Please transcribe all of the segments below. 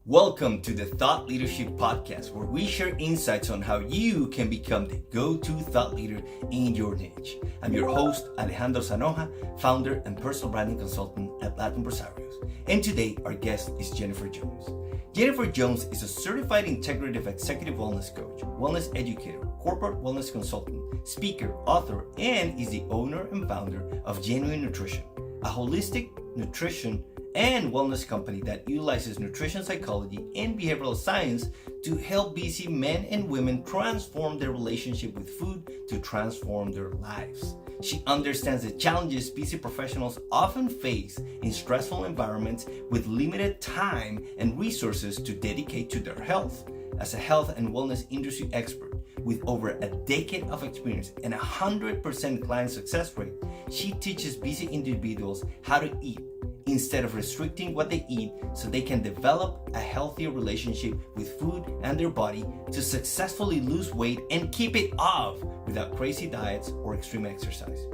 Welcome to the Thought Leadership Podcast, where we share insights on how you can become the go-to thought leader in your niche. I'm your host, Alejandro Sanoja, founder and personal branding consultant at Latin Empresarios. And today, our guest is Jennifer Jones. Jennifer Jones is a certified integrative executive wellness coach, wellness educator, corporate wellness consultant, speaker, author, and is the owner and founder of Genuine Nutrition, a holistic nutrition and wellness company that utilizes nutrition psychology and behavioral science to help busy men and women transform their relationship with food to transform their lives. She understands the challenges busy professionals often face in stressful environments with limited time and resources to dedicate to their health. As a health and wellness industry expert with over a decade of experience and 100% client success rate, she teaches busy individuals how to eat instead of restricting what they eat so they can develop a healthier relationship with food and their body to successfully lose weight and keep it off without crazy diets or extreme exercise.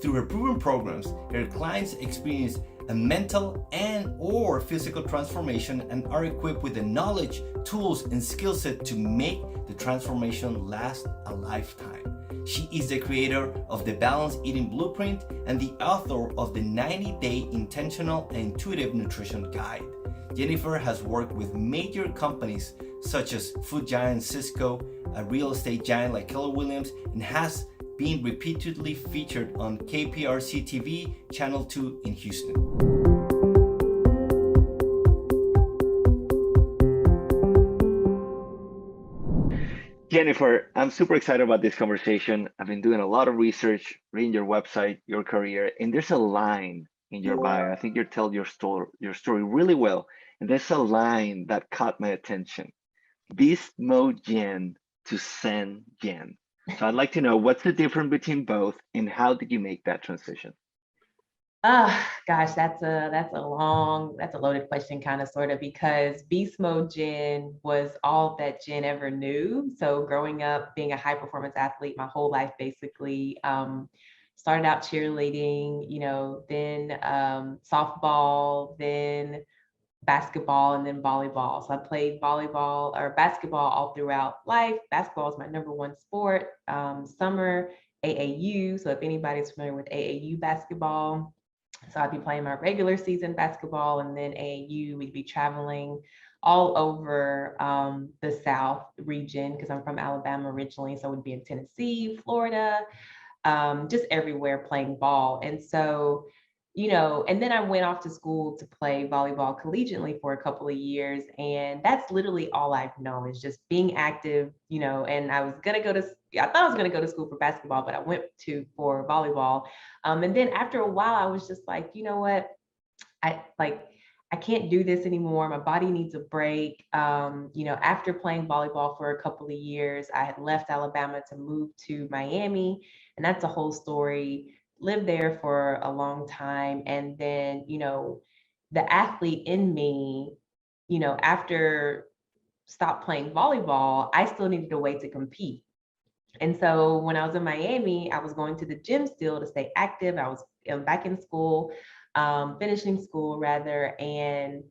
Through her proven programs, her clients experience a mental and or physical transformation and are equipped with the knowledge, tools, and skill set to make the transformation last a lifetime. She is the creator of the Balanced Eating Blueprint and the author of the 90-Day Intentional and Intuitive Nutrition Guide. Jennifer has worked with major companies such as food giant Cisco, a real estate giant like Keller Williams, and has been repeatedly featured on KPRC TV, Channel 2 in Houston. Jennifer, I'm super excited about this conversation. I've been doing a lot of research, reading your website, your career, and there's a line in your bio. I think you tell your story really well. And there's a line that caught my attention. Beast mode Jen to Zen Jen. So I'd like to know what's the difference between both and how did you make that transition? Gosh, that's a loaded question, kind of sort of, because beast mode Jen was all that Jen ever knew. So growing up, being a high performance athlete, my whole life basically, started out cheerleading, then softball, then basketball, and then volleyball. So I played volleyball or basketball all throughout life. Basketball is my number one sport. Summer AAU. So if anybody's familiar with AAU basketball, so I'd be playing my regular season basketball, and then AAU, we'd be traveling all over the South region because I'm from Alabama originally. So we'd be in Tennessee, Florida, just everywhere playing ball. And so, and then I went off to school to play volleyball collegiately for a couple of years. And that's literally all I've known is just being active, and I thought I was going to go to school for basketball, but I went for volleyball. And then after a while, I was just like, you know what? I can't do this anymore. My body needs a break. After playing volleyball for a couple of years, I had left Alabama to move to Miami, and that's a whole story. Lived there for a long time. And then, the athlete in me, after stopped playing volleyball, I still needed a way to compete. And so when I was in Miami, I was going to the gym still to stay active. I was back in school, finishing school rather. And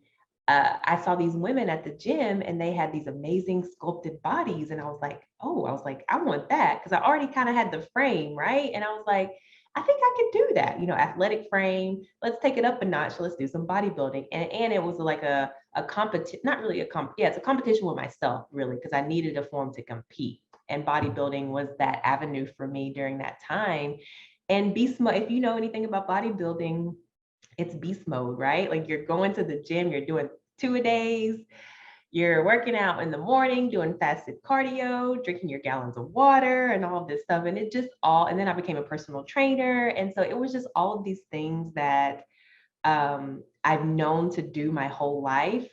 I saw these women at the gym and they had these amazing sculpted bodies. And I was like, I want that. Cause I already kind of had the frame, right? And I was like, I think I could do that, athletic frame. Let's take it up a notch. Let's do some bodybuilding. And it was like a competition, not really it's a competition with myself, really, because I needed a form to compete. And bodybuilding was that avenue for me during that time. And beast mode, if you know anything about bodybuilding, it's beast mode, right? Like you're going to the gym, you're doing 2-a-days, you're working out in the morning, doing fasted cardio, drinking your gallons of water and all of this stuff. And and then I became a personal trainer. And so it was just all of these things that I've known to do my whole life.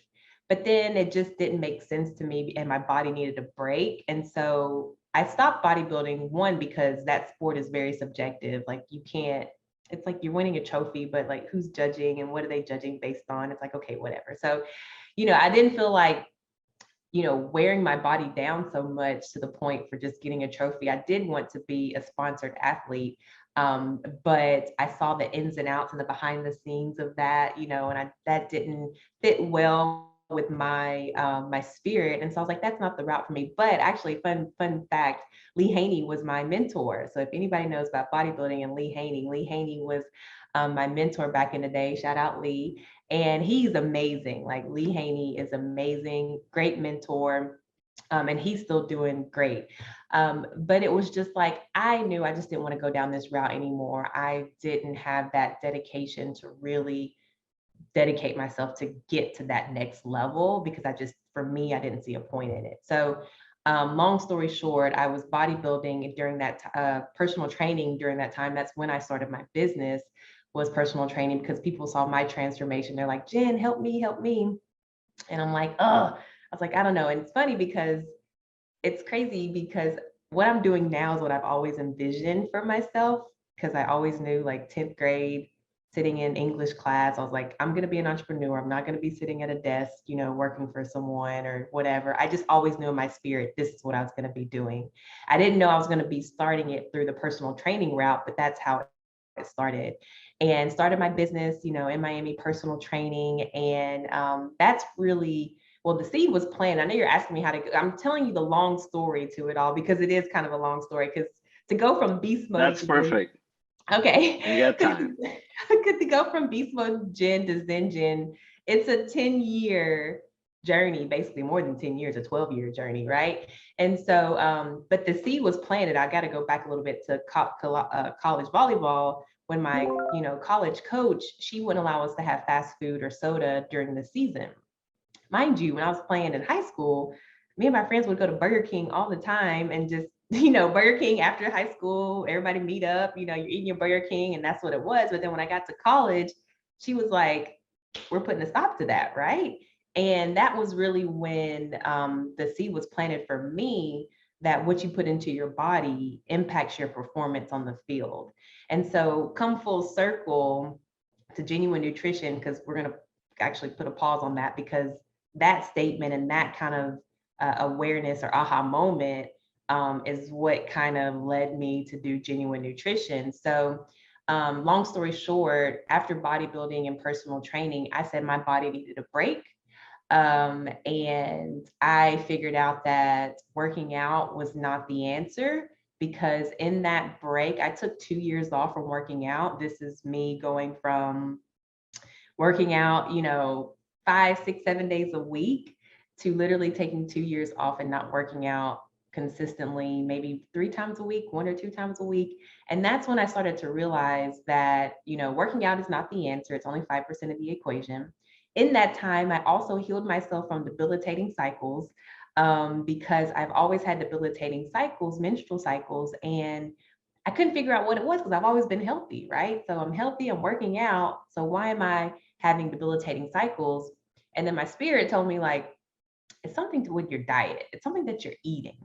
But then it just didn't make sense to me and my body needed a break. And so I stopped bodybuilding, one, because that sport is very subjective. Like it's like you're winning a trophy, but like who's judging and what are they judging based on? It's like, okay, whatever. So, I didn't feel like, wearing my body down so much to the point for just getting a trophy. I did want to be a sponsored athlete. But I saw the ins and outs and the behind the scenes of that, and that didn't fit well with my my spirit. And so I was like, that's not the route for me. But actually, fun fact, Lee Haney was my mentor. So if anybody knows about bodybuilding and Lee Haney was my mentor back in the day. Shout out Lee. And he's amazing. Like Lee Haney is amazing, great mentor. And he's still doing great. But it was just like, I knew I just didn't want to go down this route anymore. I didn't have that dedication to really dedicate myself to get to that next level, because for me, I didn't see a point in it. So long story short, I was bodybuilding during that personal training during that time. That's when I started my business, was personal training, because people saw my transformation. They're like, Jen, help me, help me. And I'm like, oh, I was like, I don't know. And it's funny because it's crazy, because what I'm doing now is what I've always envisioned for myself, because I always knew, like 10th grade, sitting in English class, I was like, I'm going to be an entrepreneur. I'm not going to be sitting at a desk, working for someone or whatever. I just always knew in my spirit, this is what I was going to be doing. I didn't know I was going to be starting it through the personal training route, but that's how it started. And started my business, in Miami, personal training. And that's really, well, the seed was planted. I know you're asking me how to go. I'm telling you the long story to it all, because it is kind of a long story, because to go from beast mode. That's perfect. Okay. We got time. To go from beast mode Jen to Zen Jen, it's a 10-year journey, basically more than 10 years, a 12-year journey, right? And so, but the seed was planted. I got to go back a little bit to college volleyball. When my, college coach, she wouldn't allow us to have fast food or soda during the season. Mind you, when I was playing in high school, me and my friends would go to Burger King all the time, and just, Burger King after high school, everybody meet up, you're eating your Burger King, and that's what it was. But then when I got to college, she was like, we're putting a stop to that, right? And that was really when the seed was planted for me, that what you put into your body impacts your performance on the field. And so come full circle to genuine nutrition, because we're going to actually put a pause on that, because that statement and that kind of awareness or aha moment is what kind of led me to do genuine nutrition. So long story short, after bodybuilding and personal training, I said my body needed a break. And I figured out that working out was not the answer, because in that break, I took 2 years off from working out. This is me going from working out, 5, 6, 7 days a week, to literally taking 2 years off and not working out consistently, maybe 3 times a week, 1 or 2 times a week. And that's when I started to realize that, working out is not the answer. It's only 5% of the equation. In that time, I also healed myself from debilitating cycles, because I've always had debilitating cycles, menstrual cycles, and I couldn't figure out what it was, because I've always been healthy, right? So I'm healthy, I'm working out. So why am I having debilitating cycles? And then my spirit told me, like, it's something to with your diet. It's something that you're eating.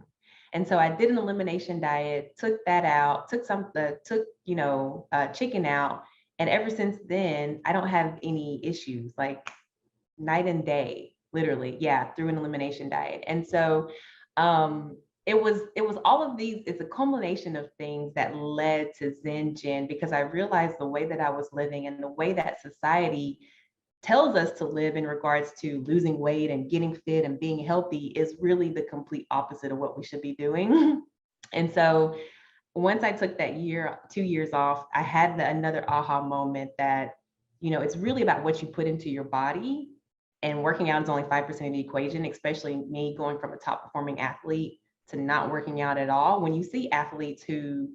And so I did an elimination diet, took that out, took chicken out. And ever since then, I don't have any issues, like night and day, literally. Yeah, through an elimination diet. And so it was all of these, it's a culmination of things that led to Zen Jen, because I realized the way that I was living and the way that society tells us to live in regards to losing weight and getting fit and being healthy is really the complete opposite of what we should be doing. And so once I took that 2 years off, I had another aha moment that, it's really about what you put into your body, and working out is only 5% of the equation, especially me going from a top performing athlete to not working out at all. When you see athletes who,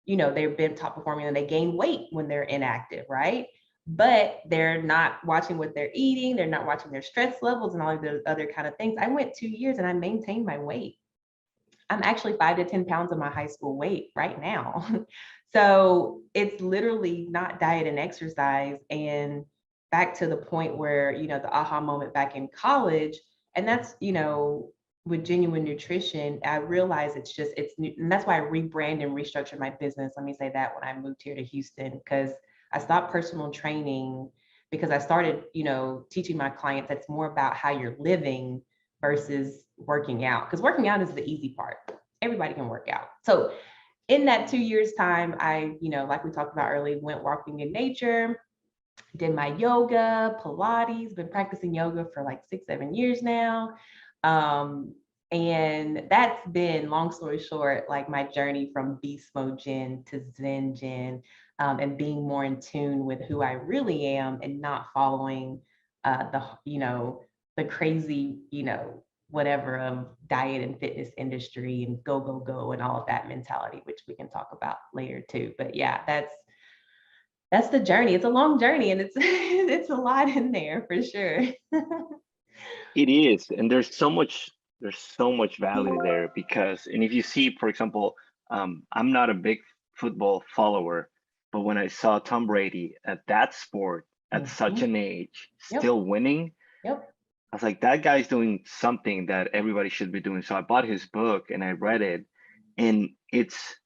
they've been top performing and they gain weight when they're inactive, right? But they're not watching what they're eating. They're not watching their stress levels and all of those other kind of things. I went 2 years and I maintained my weight. I'm actually 5 to 10 pounds of my high school weight right now. So it's literally not diet and exercise. And back to the point where, the aha moment back in college, and that's, with genuine nutrition, I realized it's new. And that's why I rebranded and restructured my business. Let me say that, when I moved here to Houston, because I stopped personal training, because I started, teaching my clients that's more about how you're living versus working out, because working out is the easy part. Everybody can work out. So in that 2 years time, I, like we talked about earlier, went walking in nature, did my yoga, Pilates, been practicing yoga for like 6, 7 years now. Um, and that's been, long story short, like my journey from beast mode Jen to Zen Jen, and being more in tune with who I really am and not following the crazy, whatever of diet and fitness industry and go, go, go and all of that mentality, which we can talk about later too. But yeah, that's the journey. It's a long journey and it's it's a lot in there for sure. It is, and there's so much value there because, and if you see, for example, I'm not a big football follower, but when I saw Tom Brady at that sport at such Mhm. an age, Yep. still winning, Yep. I was like, that guy's doing something that everybody should be doing. So I bought his book and I read it, and it's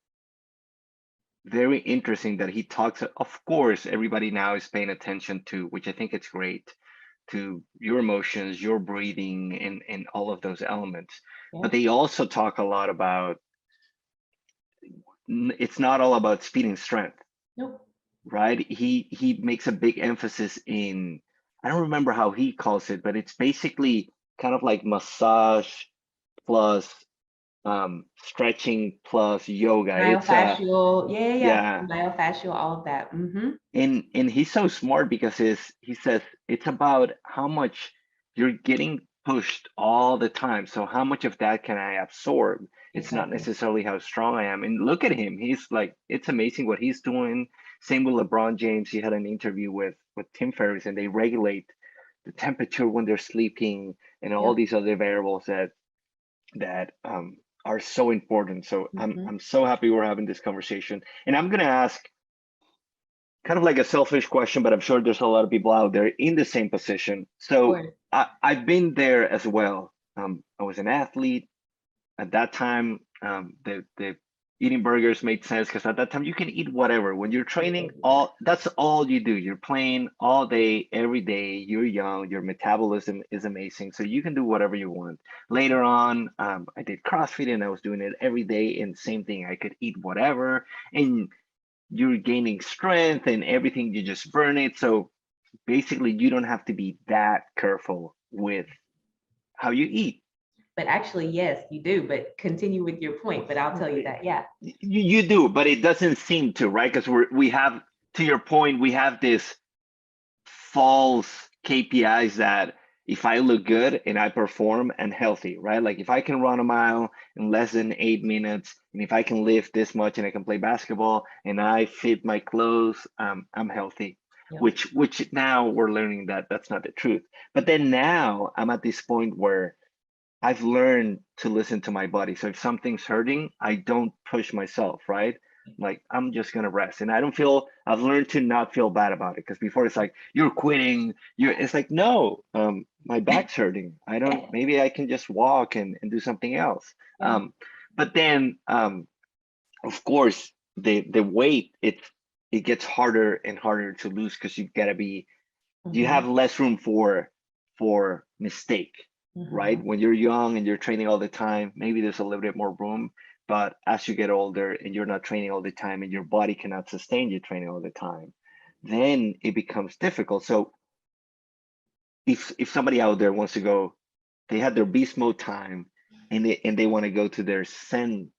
very interesting that he talks. Of course, everybody now is paying attention to, which I think it's great, to your emotions, your breathing, and all of those elements. But Yep. they also talk a lot about it's not all about speed and strength, Nope. right? He makes a big emphasis in, I don't remember how he calls it, but it's basically kind of like massage plus stretching plus yoga. It's Myofascial. Yeah, yeah, yeah. yeah. Myofascial, all of that. And he's so smart because he says it's about how much you're getting pushed all the time. So how much of that can I absorb? It's not Exactly. necessarily how strong I am. And look at him. He's like, it's amazing what he's doing. Same with LeBron James. He had an interview with Tim Ferriss, and they regulate the temperature when they're sleeping and all Yep. these other variables that are so important. So Mm-hmm. I'm so happy we're having this conversation. And I'm gonna ask kind of like a selfish question, but I'm sure there's a lot of people out there in the same position. Of So course. I've been there as well. I was an athlete at that time. The eating burgers made sense because at that time you can eat whatever. When you're training, all that's all you do. You're playing all day, every day. You're young. Your metabolism is amazing, so you can do whatever you want. Later on, I did CrossFit and I was doing it every day, and same thing. I could eat whatever, and you're gaining strength and everything, you just burn it. So basically, you don't have to be that careful with how you eat. But actually, yes, you do. But continue with your point. But I'll tell you that. Yeah. You do, but it doesn't seem to, right? Because we have, to your point, we have this false KPIs that if I look good and I perform and healthy, right? Like if I can run a mile in less than 8 minutes, and if I can lift this much and I can play basketball and I fit my clothes, I'm healthy. Yep. Which now we're learning that that's not the truth. But then now I'm at this point where I've learned to listen to my body. So if something's hurting, I don't push myself, right? Like I'm just gonna rest. And I don't feel I've learned to not feel bad about it. Because before it's like, you're quitting. You're it's like, no, my back's hurting. I don't maybe I can just walk and do something else. Yeah. But then of course the weight it gets harder and harder to lose because you Mm-hmm. have less room for mistake, right? Mm-hmm. When you're young and you're training all the time, maybe there's a little bit more room. But as you get older and you're not training all the time and your body cannot sustain you training all the time, then it becomes difficult. So if somebody out there wants to go, they had their beast mode time and they want to go to their zen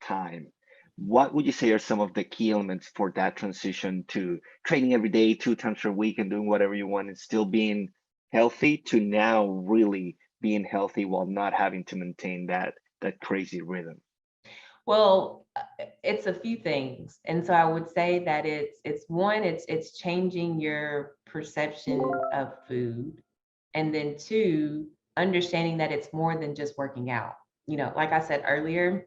time, what would you say are some of the key elements for that transition to training every day 2 times per week and doing whatever you want and still being healthy to now really being healthy while not having to maintain that crazy rhythm? Well, it's a few things, and so I would say that it's one, it's changing your perception of food, and then two, understanding that it's more than just working out. Like I said earlier,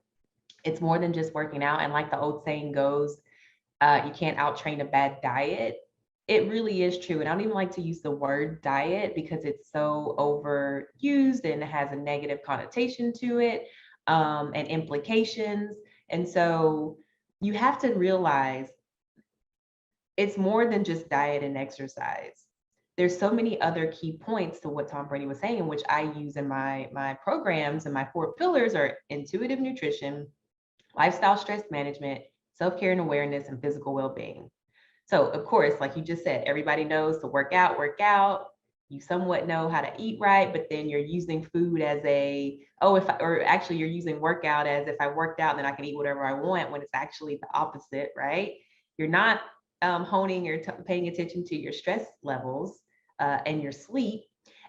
it's more than just working out, and like the old saying goes, you can't out train a bad diet. It really is true. And I don't even like to use the word diet because it's so overused and it has a negative connotation to it, and implications. And so you have to realize it's more than just diet and exercise. There's so many other key points to what Tom Brady was saying, which I use in my programs, and my 4 pillars are intuitive nutrition, lifestyle stress management, self-care and awareness, and physical well-being. So of course, like you just said, everybody knows to work out. You somewhat know how to eat right, but then you're using food as or actually you're using workout as if I worked out, then I can eat whatever I want, when it's actually the opposite, right? You're not honing or paying attention to your stress levels and your sleep.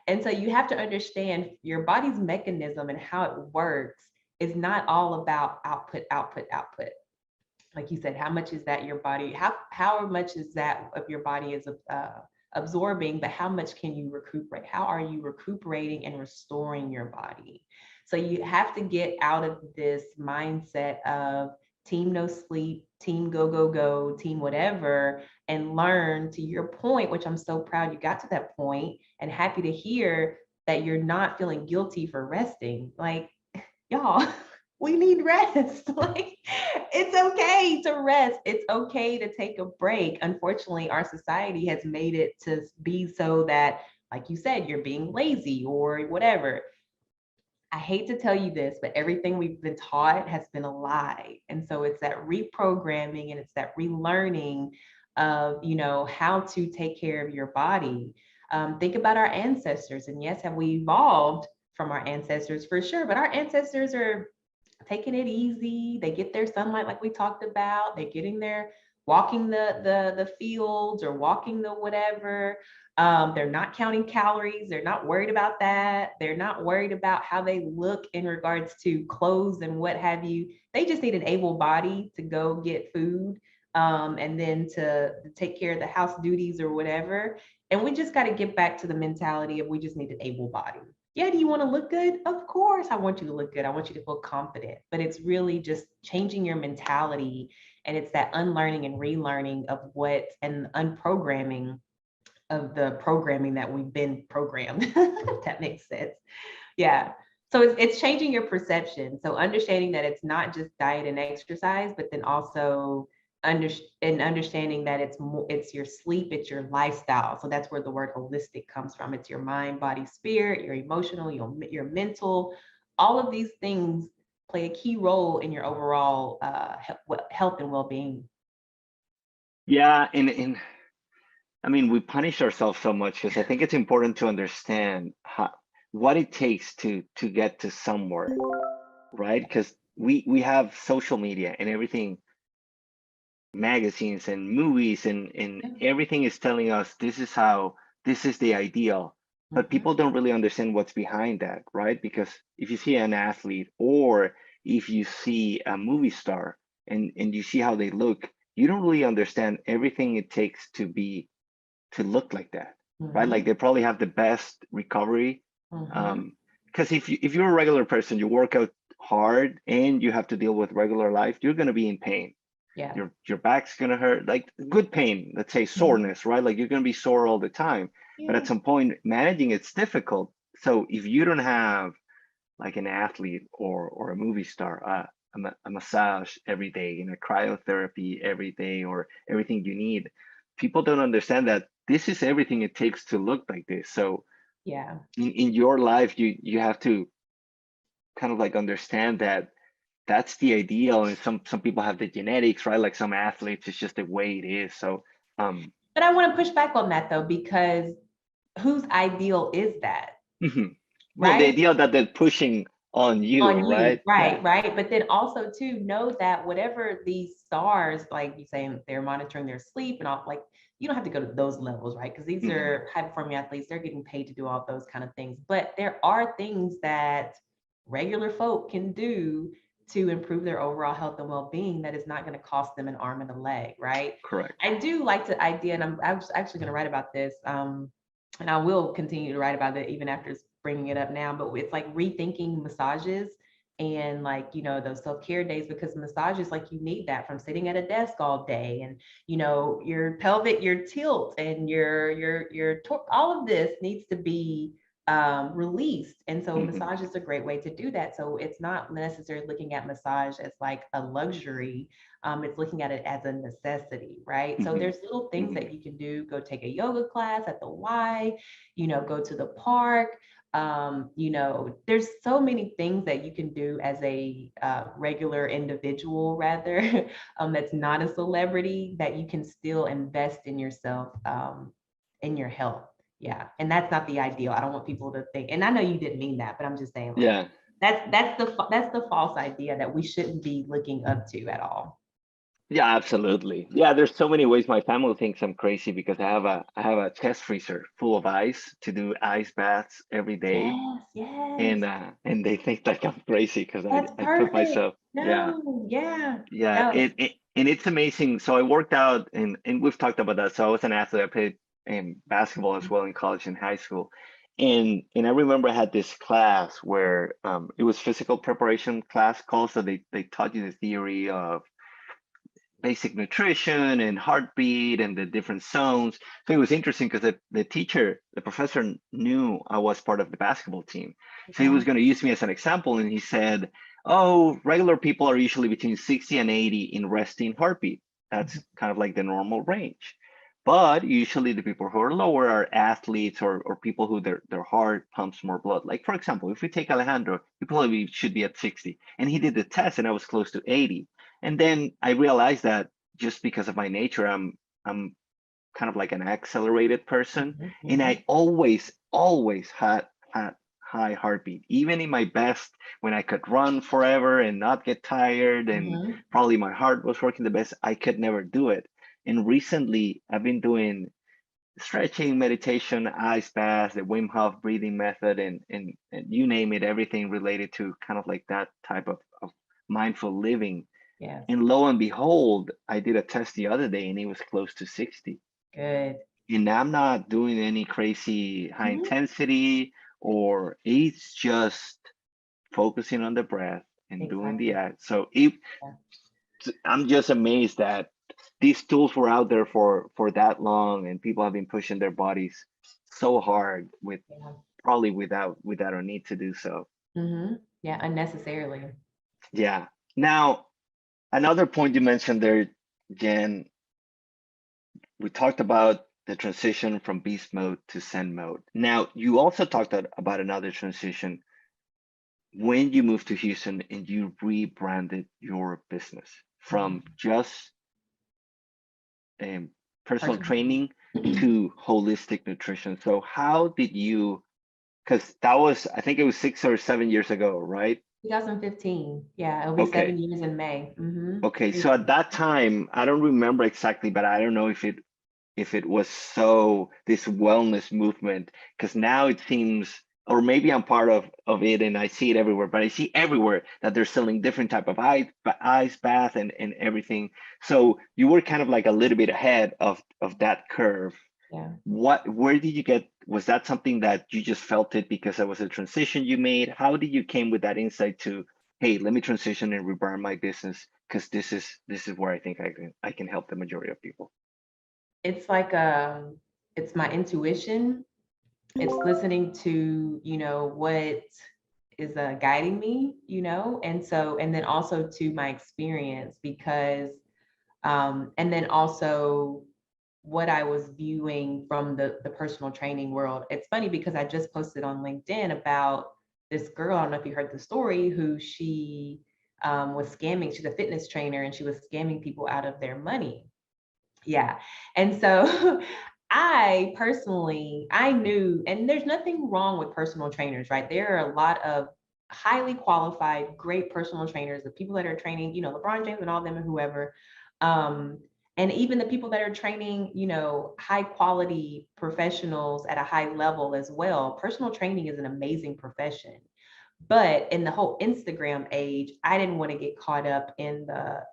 And so you have to understand your body's mechanism and how it works is not all about output, output, output. Like you said, how much is that your body, how much is that of your body is absorbing, but how much can you recuperate? How are you recuperating and restoring your body? So you have to get out of this mindset of team no sleep, team go, go, go, team whatever, and learn, to your point, which I'm so proud you got to that point and happy to hear that you're not feeling guilty for resting. Like, y'all, we need rest. Like, it's okay to rest. It's okay to take a break. Unfortunately, our society has made it to be so that, like you said, you're being lazy or whatever. I hate to tell you this, but everything we've been taught has been a lie. And so it's that reprogramming and it's that relearning of, how to take care of your body. Think about our ancestors. And yes, have we evolved from our ancestors? For sure. But our ancestors are taking it easy. They get their sunlight like we talked about. They're getting their walking the fields or walking the whatever. They're not counting calories. They're not worried about that. They're not worried about how they look in regards to clothes and what have you. They just need an able body to go get food, and then to take care of the house duties or whatever. And we just got to get back to the mentality of we just need an able body. Yeah, do you want to look good? Of course, I want you to look good. I want you to feel confident. But it's really just changing your mentality. And it's that unlearning and relearning of and unprogramming of the programming that we've been programmed, if that makes sense. Yeah. So it's changing your perception. So understanding that it's not just diet and exercise, but then also understanding that it's your sleep, it's your lifestyle. So that's where the word holistic comes from. It's your mind, body, spirit, your emotional, your mental. All of these things play a key role in your overall health and well-being. Yeah, and I mean, we punish ourselves so much because I think it's important to understand what it takes to get to somewhere, right? Because we have social media and everything, magazines and movies and everything is telling us this is the ideal, but people don't really understand what's behind that, right? Because if you see an athlete or if you see a movie star and you see how they look, you don't really understand everything it takes to look like that, right? Like they probably have the best recovery. Because if you're a regular person, you work out hard and you have to deal with regular life, you're going to be in pain. Yeah. Your back's going to hurt, like good pain, let's say soreness, right? Like you're going to be sore all the time. But at some point, managing it's difficult. So if you don't have like an athlete or a movie star, a massage every day, a cryotherapy every day, or everything you need, people don't understand that this is everything it takes to look like this. So yeah, in your life, you have to kind of like understand that that's the ideal, and some people have the genetics, right? Like some athletes, it's just the way it is. So but I want to push back on that though, because whose ideal is that? Well, the Right? idea that they're pushing on you, right? Right, Yeah. right. But then also to know that whatever these stars, like you saying, they're monitoring their sleep and all, like you don't have to go to those levels, right? Because these are high performing athletes, they're getting paid to do all those kind of things. But there are things that regular folk can do to improve their overall health and well-being that is not going to cost them an arm and a leg, right? Correct. I do like the idea, and I was actually going to write about this, and I will continue to write about it even after bringing it up now, but it's like rethinking massages and like, those self-care days, because massages, like you need that from sitting at a desk all day, and your pelvic, your tilt and your all of this needs to be released. And so massage is a great way to do that. So it's not necessarily looking at massage as like a luxury. It's looking at it as a necessity, right? So there's little things that you can do. Go take a yoga class at the Y, go to the park. There's so many things that you can do as a regular individual, rather, that's not a celebrity, that you can still invest in yourself, in your health. Yeah. And that's not the ideal. I don't want people to think, and I know you didn't mean that, but I'm just saying, like, Yeah. that's the false idea that we shouldn't be looking up to at all. Yeah, absolutely. Yeah, there's so many ways my family thinks I'm crazy because I have a chest freezer full of ice to do ice baths every day. Yes, yes. And they think like I'm crazy because I That's I put perfect. myself, yeah. No, yeah. Yeah, No. and it's amazing. So I worked out, and we've talked about that. So I was an athlete. I played basketball as well in college and high school. And I remember I had this class where it was physical preparation class called. So they taught you the theory of basic nutrition and heartbeat and the different zones. So it was interesting because the teacher, the professor knew I was part of the basketball team. So he Okay. was going to use me as an example. And he said, oh, regular people are usually between 60 and 80 in resting heartbeat. That's kind of like the normal range. But usually the people who are lower are athletes or people who their heart pumps more blood. Like, for example, if we take Alejandro, he probably should be at 60. And he did the test and I was close to 80. And then I realized that just because of my nature, I'm kind of like an accelerated person, and Mhm. I always had high heartbeat, even in my best when I could run forever and not get tired, and Mhm. probably my heart was working the best. I could never do it. And recently, I've been doing stretching, meditation, ice bath, the Wim Hof breathing method, and you name it, everything related to kind of like that type of mindful living. Yes. And lo and behold, I did a test the other day and it was close to 60. Good. And I'm not doing any crazy high Mhm. intensity, or it's just focusing on the breath and doing the Exactly. act. So I'm just amazed that these tools were out there for that long and people have been pushing their bodies so hard with Yeah. probably without a need to do so. Yeah. Unnecessarily. Yeah. Now, another point you mentioned there, Jen, we talked about the transition from beast mode to zen mode. Now, you also talked about another transition when you moved to Houston and you rebranded your business from Mhm. just um, personal Personal. training to holistic nutrition. So, how did you? Because that was, I think it was 6 or 7 years ago, right? 2015. Yeah, it'll be Okay. 7 years in May. Okay. So at that time, I don't remember exactly, but I don't know if it was so this wellness movement, because now it seems, or maybe I'm part of it and I see it everywhere, but I see everywhere that they're selling different type of ice bath and everything. So you were kind of like a little bit ahead of that curve. Yeah. Where did you get, was that something that you just felt it because it was a transition you made? How did you came with that insight to, hey, let me transition and rebrand my business because this is where I think I can help the majority of people. It's like it's my intuition. It's listening to, what is guiding me, and then also to my experience, because and then also what I was viewing from the personal training world. It's funny because I just posted on LinkedIn about this girl. I don't know if you heard the story, who she was scamming. She's a fitness trainer and she was scamming people out of their money. Yeah. And so I personally, I knew, and there's nothing wrong with personal trainers, right? There are a lot of highly qualified, great personal trainers, the people that are training, LeBron James and all them and whoever. Um, and even the people that are training, high quality professionals at a high level as well. Personal training is an amazing profession. But in the whole Instagram age, I didn't want to get caught up in the,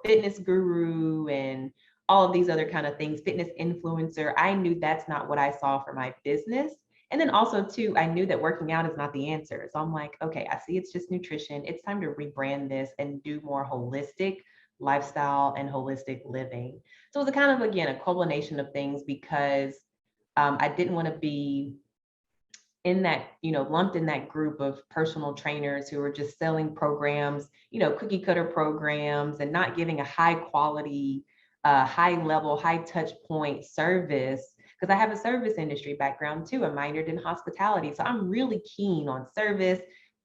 fitness guru and all of these other kind of things, fitness influencer. I knew that's not what I saw for my business. And then also too, I knew that working out is not the answer. So I'm like, okay, I see it's just nutrition. It's time to rebrand this and do more holistic lifestyle and holistic living. So it was a kind of, again, a culmination of things, because I didn't want to be in that, lumped in that group of personal trainers who are just selling programs, cookie cutter programs, and not giving a high quality, high level, high touch point service. because I have a service industry background too. I minored in hospitality. So I'm really keen on service,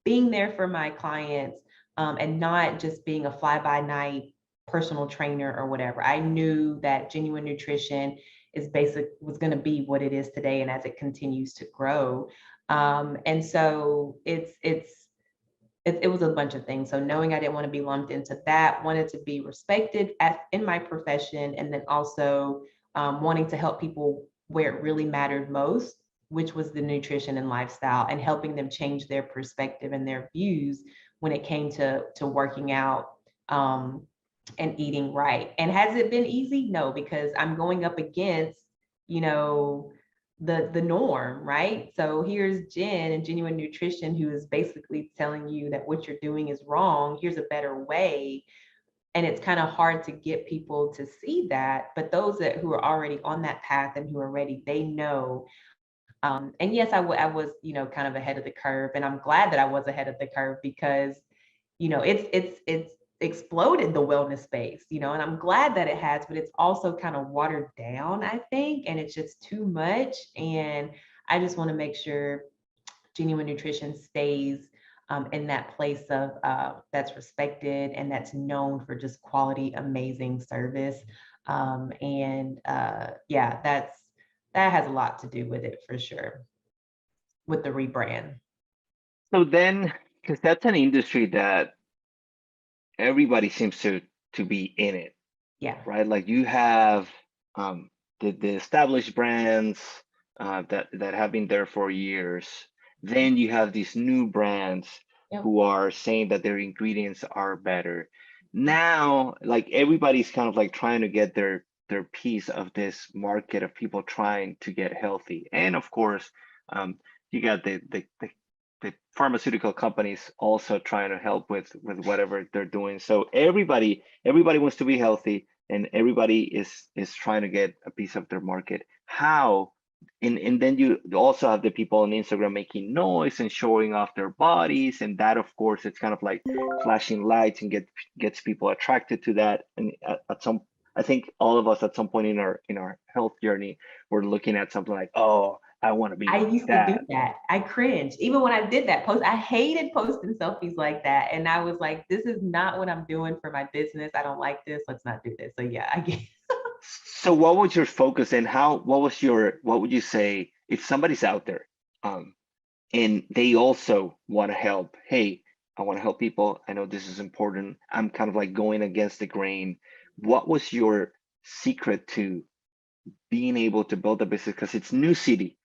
being there for my clients, and not just being a fly by night personal trainer or whatever. I knew that genuine nutrition was going to be what it is today, and as it continues to grow. And so it was a bunch of things. So knowing I didn't want to be lumped into that, wanted to be respected in my profession, and then also wanting to help people where it really mattered most, which was the nutrition and lifestyle, and helping them change their perspective and their views when it came to working out and eating right. And has it been easy? No, because I'm going up against, you know, the norm, right? So here's Jen and Genuine Nutrition, who is basically telling you that what you're doing is wrong. Here's a better way. And it's kind of hard to get people to see that. But those who are already on that path and who are ready, they know. And yes, I was, kind of ahead of the curve. And I'm glad that I was ahead of the curve because, it's exploded the wellness space, and I'm glad that it has, but it's also kind of watered down, I think, and it's just too much. And I just want to make sure Genuine Nutrition stays in that place of that's respected and that's known for just quality, amazing service. Yeah, that has a lot to do with it for sure, with the rebrand. So then, because that's an industry that everybody seems to be in it, Yeah. right? Like you have the established brands that have been there for years. Then you have these new brands who are saying that their ingredients are better. Now, like everybody's kind of like trying to get their piece of this market of people trying to get healthy. And of course, you got the pharmaceutical companies also trying to help with whatever they're doing. So everybody wants to be healthy, and everybody is trying to get a piece of their market. How? And then you also have the people on Instagram making noise and showing off their bodies, and that of course it's kind of like flashing lights and gets people attracted to that. And I think all of us at some point in our health journey, we're looking at something like, oh, I want to be I like used that. to do that. I cringed. Even when I did that post, I hated posting selfies like that. And I was like, this is not what I'm doing for my business. I don't like this. Let's not do this. So yeah, I get. So what was your focus, and what would you say if somebody's out there and they also want to help? Hey, I want to help people. I know this is important. I'm kind of like going against the grain. What was your secret to being able to build a business? Because it's new city,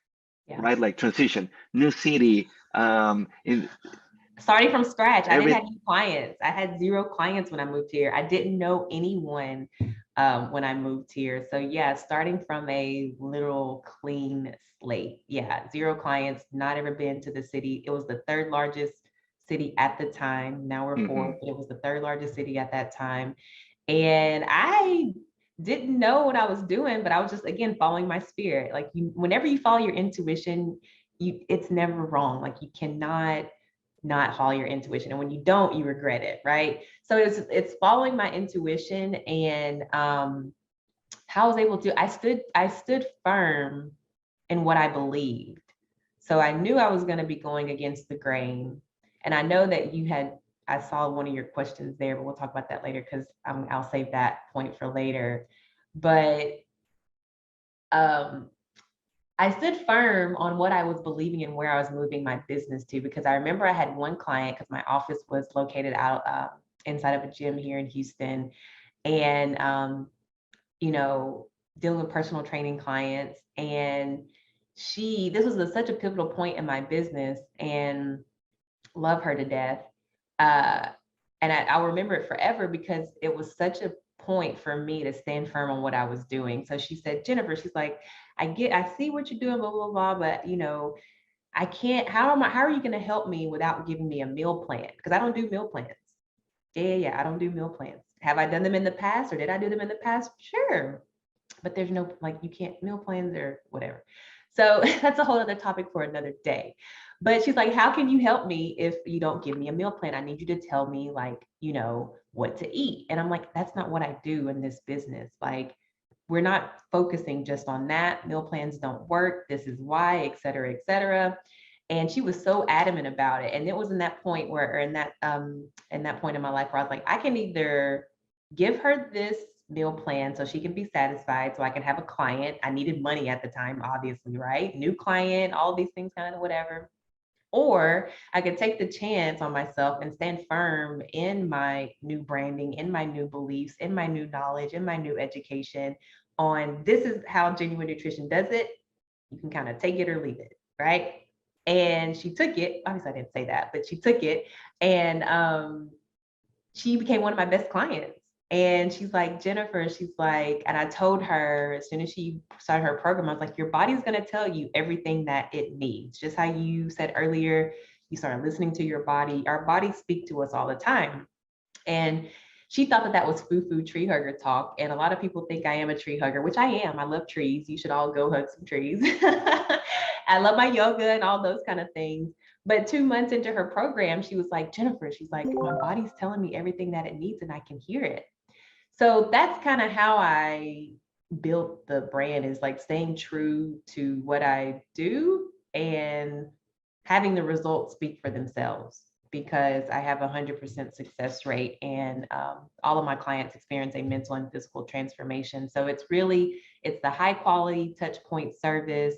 right? Like transition, new city. Starting from scratch. I didn't have any clients. I had 0 clients when I moved here. I didn't know anyone when I moved here. So yeah, starting from a literal clean slate. Yeah, 0 clients, not ever been to the city. It was the 3rd largest city at the time. Now we're 4th, but it was the 3rd largest city at that time. And I didn't know what I was doing, but I was just, again, following my spirit. Like whenever you follow your intuition, it's never wrong. Like you cannot not follow your intuition. And when you don't, you regret it, right? So it's following my intuition. And how I was able to, I stood firm in what I believed. So I knew I was going to be going against the grain. And I know that I saw one of your questions there, but we'll talk about that later because I'll save that point for later. But I stood firm on what I was believing and where I was moving my business to, because I remember I had one client, because my office was located out inside of a gym here in Houston, and dealing with personal training clients. And this was such a pivotal point in my business, and love her to death. And I'll remember it forever because it was such a point for me to stand firm on what I was doing. So she said, Jennifer, she's like, I see what you're doing, blah, blah, blah, but I can't, how are you going to help me without giving me a meal plan? Because I don't do meal plans. Yeah, I don't do meal plans. Have I done them in the past, or did I do them in the past? Sure. But there's no, you can't meal plans or whatever. So that's a whole other topic for another day. But she's like, how can you help me if you don't give me a meal plan? I need you to tell me what to eat. And I'm like, that's not what I do in this business. Like, we're not focusing just on that. Meal plans don't work. This is why, et cetera, et cetera. And she was so adamant about it. And it was in that point where, or in that point in my life where I was like, I can either give her this meal plan so she can be satisfied, so I can have a client. I needed money at the time, obviously, right? New client, all these things, kind of whatever. Or I could take the chance on myself and stand firm in my new branding, in my new beliefs, in my new knowledge, in my new education on this is how genuine nutrition does it. You can kind of take it or leave it, right? And she took it. Obviously, I didn't say that, but she took it, and she became one of my best clients. And she's like, Jennifer, she's like, and I told her as soon as she started her program, I was like, your body's going to tell you everything that it needs. Just how you said earlier, you started listening to your body. Our bodies speak to us all the time. And she thought that that was foo-foo tree hugger talk. And a lot of people think I am a tree hugger, which I am. I love trees. You should all go hug some trees. I love my yoga and all those kind of things. But 2 months into her program, she was like, Jennifer, she's like, my body's telling me everything that it needs and I can hear it. So that's kind of how I built the brand, is like staying true to what I do and having the results speak for themselves, because I have 100% success rate, and all of my clients experience a mental and physical transformation. So it's the high quality touch point service.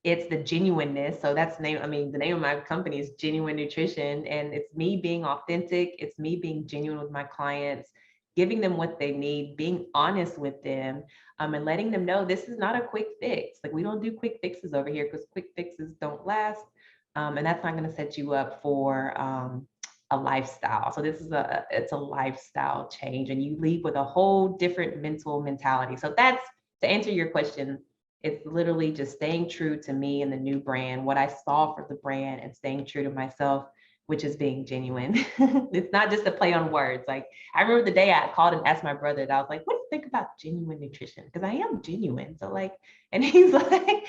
It's the genuineness. So that's the name. I mean, the name of my company is Genuine Nutrition, and it's me being authentic. It's me being genuine with my clients, giving them what they need, being honest with them, and letting them know this is not a quick fix. Like, we don't do quick fixes over here, because quick fixes don't last. And that's not going to set you up for a lifestyle. So this is it's a lifestyle change, and you leave with a whole different mental mentality. So that's, to answer your question, it's literally just staying true to me and the new brand, what I saw for the brand, and staying true to myself, which is being genuine. It's not just a play on words. Like, I remember the day I called and asked my brother, that I was like, what do you think about genuine nutrition? Because I am genuine. So like, and he's like,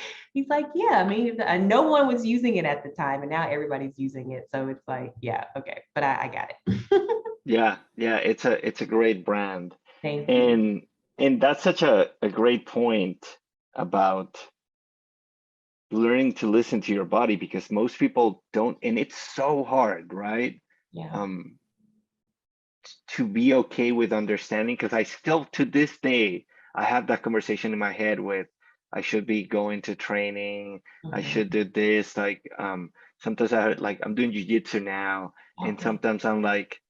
yeah, I mean, no one was using it at the time, and now everybody's using it. So it's like, yeah, okay, but I got it. Yeah, it's a great brand. Thank you. And that's such a great point about learning to listen to your body, because most people don't, and it's so hard, right? Yeah. To be okay with understanding, because I still, to this day, I have that conversation in my head with, I should be going to training, I should do this. Like, sometimes I'm doing jiu-jitsu now, and sometimes I'm like,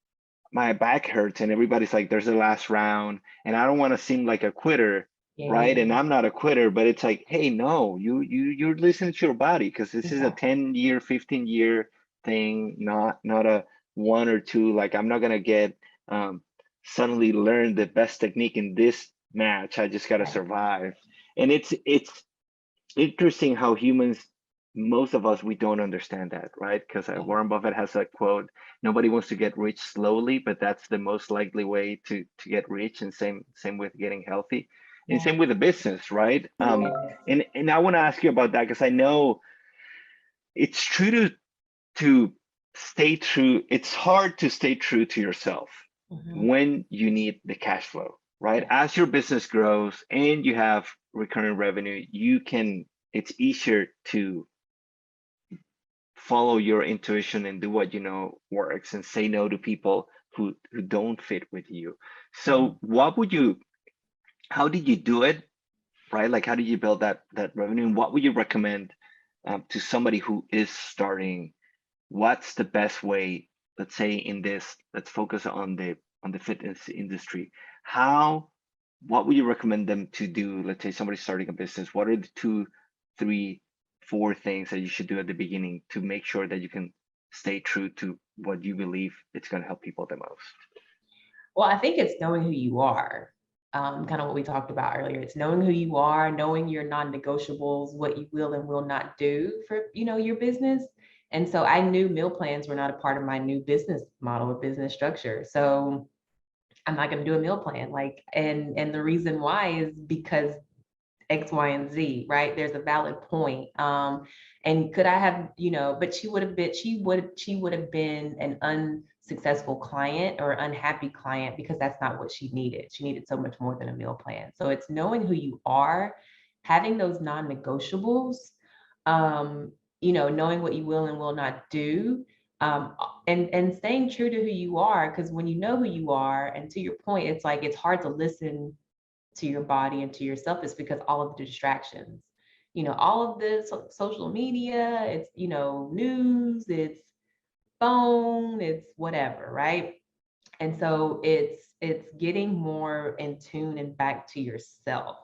my back hurts, and everybody's like, there's the last round, and I don't want to seem like a quitter, right? And I'm not a quitter, but it's like, hey, no, you're listening to your body, because this is a 10-year, 15-year thing, not a 1 or 2. Like, I'm not gonna get suddenly learn the best technique in this match. I just gotta survive. And it's interesting how humans, most of us, we don't understand that, right? Because Warren Buffett has a quote: nobody wants to get rich slowly, but that's the most likely way to get rich. And same with getting healthy, and same with the business, right? And I want to ask you about that, because I know it's true to stay true. It's hard to stay true to yourself when you need the cash flow, right? As your business grows and you have recurring revenue, it's easier to follow your intuition and do what you know works, and say no to people who don't fit with you. So how did you do it, right? Like, how did you build that revenue, and what would you recommend to somebody who is starting? What's the best way, let's say let's focus on the fitness industry. What would you recommend them to do? Let's say somebody's starting a business. What are the 2, 3, 4 things that you should do at the beginning to make sure that you can stay true to what you believe it's going to help people the most? Well, I think it's knowing who you are. Kind of what we talked about earlier. It's knowing who you are, knowing your non-negotiables, what you will and will not do for, your business. And so I knew meal plans were not a part of my new business model or business structure. So I'm not going to do a meal plan. And the reason why is because X, Y, and Z, right? There's a valid point. And could I have, but she would have been an unsuccessful client or unhappy client because that's not what she needed. She needed so much more than a meal plan. So it's knowing who you are, having those non-negotiables, knowing what you will and will not do, and staying true to who you are. Because when you know who you are, and to your point, it's like it's hard to listen to your body and to yourself, is because all of the distractions, all of this social media, it's, news, it's phone, it's whatever, right? And so it's getting more in tune and back to yourself,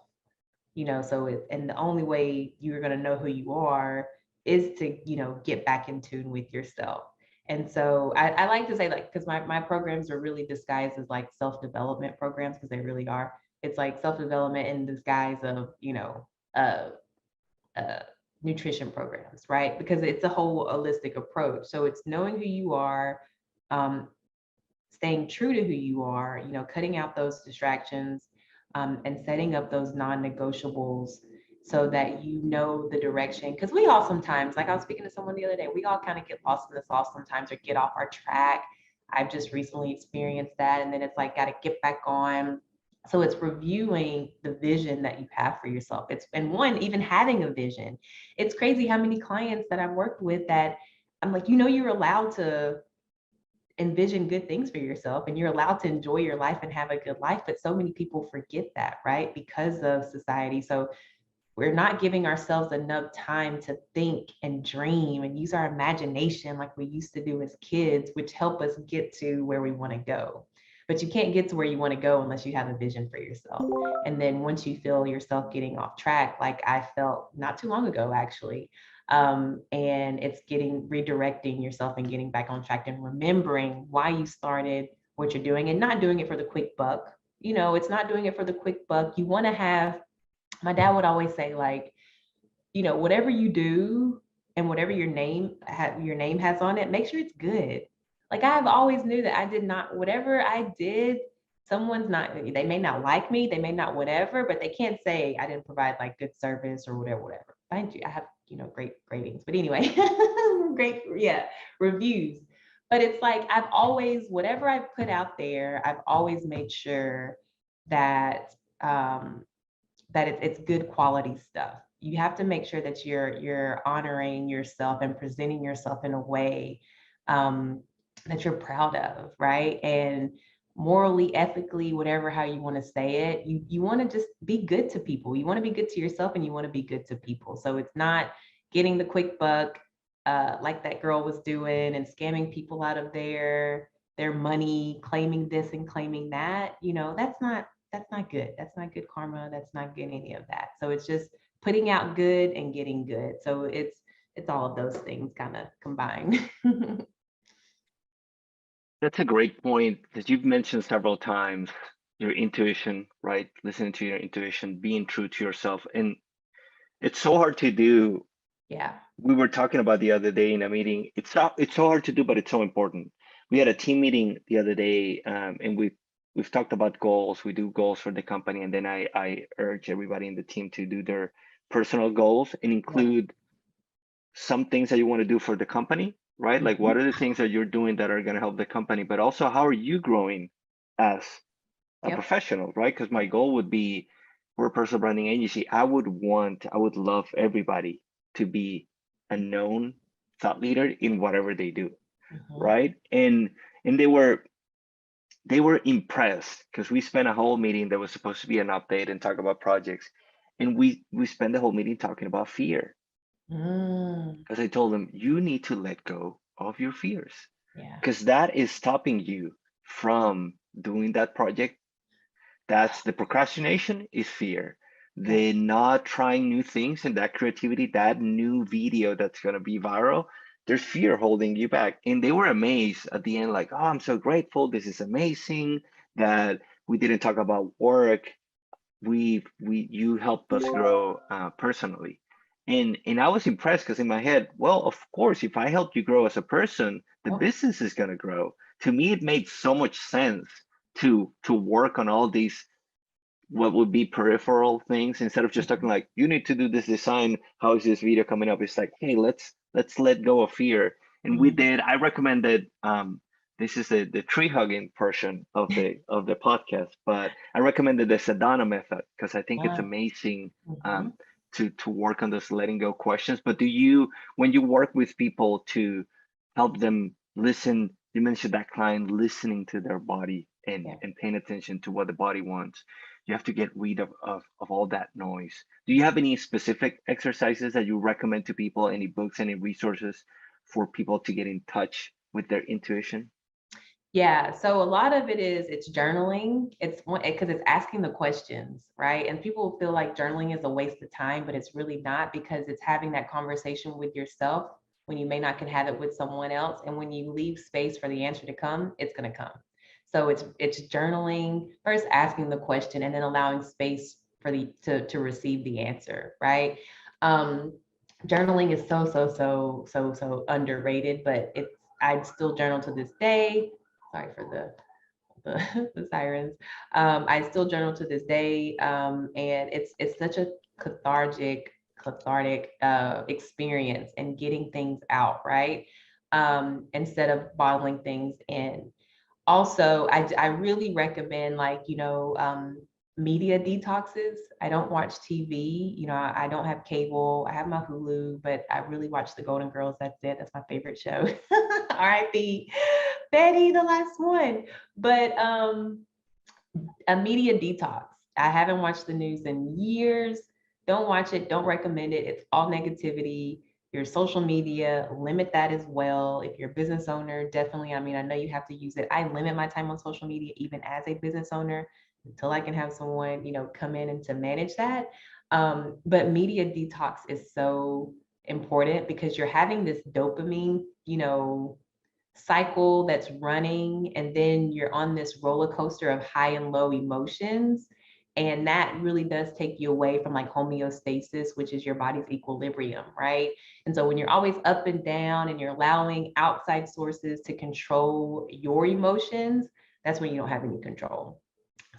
and the only way you're going to know who you are is to, get back in tune with yourself. And so I like to say, like, because my programs are really disguised as like self-development programs, because they really are. It's like self-development in disguise of, uh, uh, nutrition programs, right? Because it's a whole holistic approach. So it's knowing who you are, um, staying true to who you are, cutting out those distractions, and setting up those non-negotiables so that you know the direction. Because we all sometimes, like I was speaking to someone the other day, we all kind of get lost in the sauce sometimes or get off our track. I've just recently experienced that. And then it's like, got to get back on. So it's reviewing the vision that you have for yourself. Even having a vision. It's crazy how many clients that I've worked with that I'm like, you're allowed to envision good things for yourself and you're allowed to enjoy your life and have a good life. But so many people forget that, right? Because of society. So we're not giving ourselves enough time to think and dream and use our imagination like we used to do as kids, which help us get to where we want to go. But you can't get to where you want to go unless you have a vision for yourself. And then once you feel yourself getting off track, like I felt not too long ago, actually, and it's redirecting yourself and getting back on track and remembering why you started what you're doing and not doing it for the quick buck. It's not doing it for the quick buck. You want to have, my dad would always say, like, whatever you do and whatever your name has on it, make sure it's good. Like, I've always knew that I did not, whatever I did, they may not like me, they may not whatever, but they can't say I didn't provide like good service or whatever. I have, great ratings, but anyway, great, yeah, reviews. But it's like, whatever I've put out there, I've always made sure that, it's good quality stuff. You have to make sure that you're honoring yourself and presenting yourself in a way, that you're proud of, right? And morally, ethically, whatever, how you want to say it, you want to just be good to people. You want to be good to yourself and you want to be good to people. So it's not getting the quick buck, like that girl was doing and scamming people out of their money, claiming this and claiming that. That's not good. That's not good karma. That's not good any of that. So it's just putting out good and getting good. So it's all of those things kind of combined. That's a great point because you've mentioned several times your intuition, right? Listening to your intuition, being true to yourself. And it's so hard to do. Yeah. We were talking about the other day in a meeting. It's so hard to do, but it's so important. We had a team meeting the other day, and we've talked about goals. We do goals for the company, and then I urge everybody in the team to do their personal goals and include some things that you want to do for the company, right? Like, what are the things that you're doing that are going to help the company, but also how are you growing as a professional, right? Because my goal would be, we're a personal branding agency. I would love everybody to be a known thought leader in whatever they do, right? And they were impressed because we spent a whole meeting that was supposed to be an update and talk about projects, and we spent the whole meeting talking about fear. Because I told them, you need to let go of your fears, because that is stopping you from doing that project. That's the procrastination is fear. The not trying new things and that creativity, that new video that's going to be viral, there's fear holding you back. And they were amazed at the end, like, oh, I'm so grateful. This is amazing that we didn't talk about work. You helped us grow personally. And I was impressed because in my head, well, of course, if I help you grow as a person, the business is going to grow. To me, it made so much sense to work on all these what would be peripheral things instead of just talking like, you need to do this design. How is this video coming up? It's like, hey, let's let go of fear. And we did. I recommended this is the tree hugging portion of the podcast, but I recommended the Sedona method because I think it's amazing to work on those letting go questions. But do you, when you work with people to help them listen, you mentioned that client listening to their body and paying attention to what the body wants, you have to get rid of all that noise. Do you have any specific exercises that you recommend to people, any books, any resources for people to get in touch with their intuition? Yeah, so a lot of it is it's journaling. It's because it's asking the questions, right? And people feel like journaling is a waste of time, but it's really not, because it's having that conversation with yourself when you may not can have it with someone else. And when you leave space for the answer to come, it's going to come. So it's journaling, first asking the question, and then allowing space for to receive the answer, right? Journaling is so underrated, but I'd still journal to this day. Sorry for the sirens. I still journal to this day, and it's such a cathartic experience and getting things out, right? Instead of bottling things in. Also, I really recommend, like, media detoxes. I don't watch TV. I don't have cable. I have my Hulu, but I really watch the Golden Girls. That's it. That's my favorite show. R.I.P. Betty, the last one. But a media detox. I haven't watched the news in years. Don't watch it. Don't recommend it. It's all negativity. Your social media, limit that as well. If you're a business owner, definitely. I mean, I know you have to use it. I limit my time on social media, even as a business owner, until I can have someone, come in and to manage that. But media detox is so important, because you're having this dopamine, cycle that's running, and then you're on this roller coaster of high and low emotions, and that really does take you away from like homeostasis, which is your body's equilibrium, right? And so when you're always up and down and you're allowing outside sources to control your emotions, that's when you don't have any control.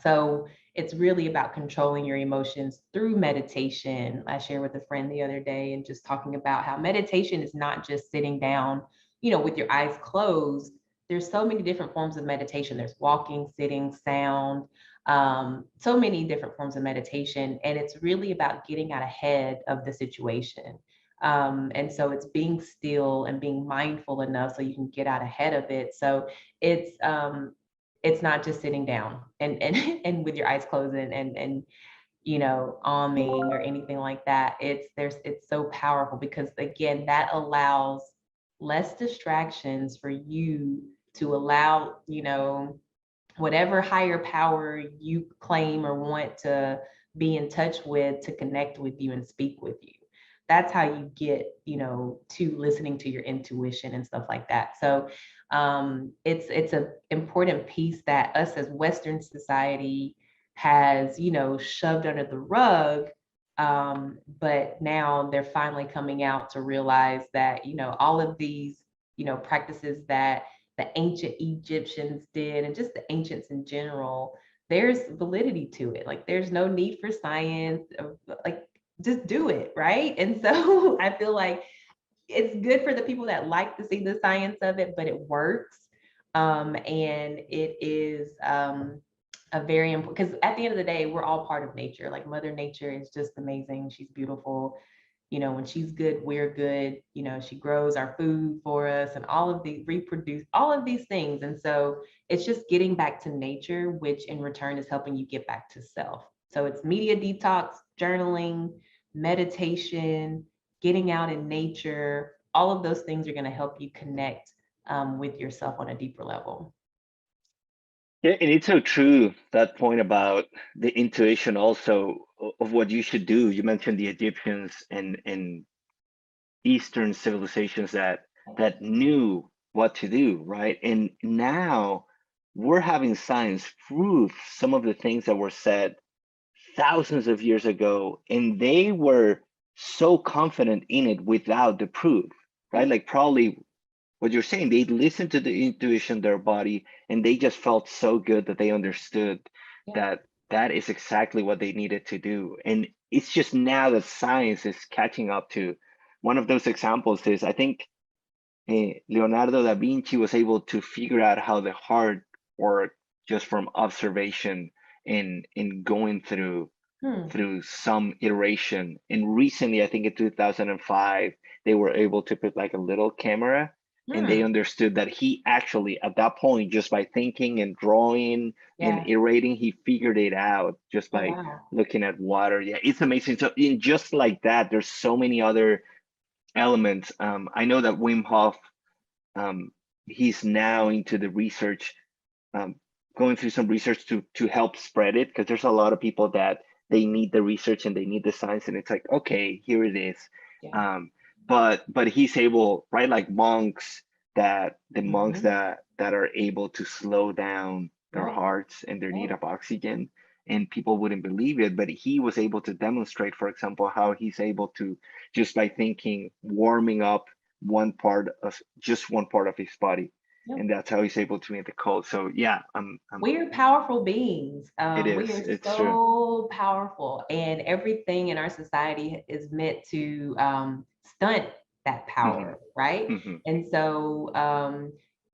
So it's really about controlling your emotions through meditation. I shared with a friend the other day, and just talking about how meditation is not just sitting down, with your eyes closed. There's so many different forms of meditation. There's walking, sitting, sound, so many different forms of meditation. And it's really about getting out ahead of the situation. And so it's being still and being mindful enough so you can get out ahead of it. So it's not just sitting down and with your eyes closed and alming or anything like that. It's so powerful, because again, that allows less distractions for you to allow, whatever higher power you claim or want to be in touch with, to connect with you and speak with you. That's how you get, to listening to your intuition and stuff like that. So it's an important piece that us as Western society has, shoved under the rug. But now they're finally coming out to realize that, all of these, practices that the ancient Egyptians did, and just the ancients in general, there's validity to it. Like, there's no need for science, like, just do it, right? And so I feel like it's good for the people that like to see the science of it, but it works. And it is a very important, because at the end of the day, we're all part of nature. Like, Mother Nature is just amazing. She's beautiful. When she's good, we're good. She grows our food for us, and all of the reproduce all of these things. And so it's just getting back to nature, which in return is helping you get back to self. So it's media detox, journaling, meditation, getting out in nature. All of those things are going to help you connect with yourself on a deeper level. Yeah, and it's so true, that point about the intuition also of what you should do. You mentioned the Egyptians and Eastern civilizations that knew what to do, right? And now we're having science prove some of the things that were said thousands of years ago, and they were so confident in it without the proof, right? Like, probably what you're saying, they listened to the intuition, their body, and they just felt so good that they understood that that is exactly what they needed to do. And it's just now that science is catching up to. One of those examples is, I think, Leonardo da Vinci was able to figure out how the heart worked just from observation and in going through some iteration. And recently, I think in 2005, they were able to put like a little camera, and they understood that he actually, at that point, just by thinking and drawing and Yeah. iterating, he figured it out just Oh, by wow. looking at water. Yeah, it's amazing. So, in just like that, there's so many other elements. I know that Wim Hof, um, he's now into the research, um, going through some research to help spread it, because there's a lot of people that they need the research and they need the science, and it's like, okay, here it is. Yeah. But he's able, right, like monks, that the monks Mhm. that are able to slow down their Right. hearts and their need Right. of oxygen, and people wouldn't believe it, but he was able to demonstrate, for example, how he's able to, just by thinking, warming up one part of his body, Yep. and that's how he's able to meet the code. So yeah, We are powerful beings. it is, We are it's true. so powerful, and everything in our society is meant to stunt that Hmm. power, right? Hmm. And so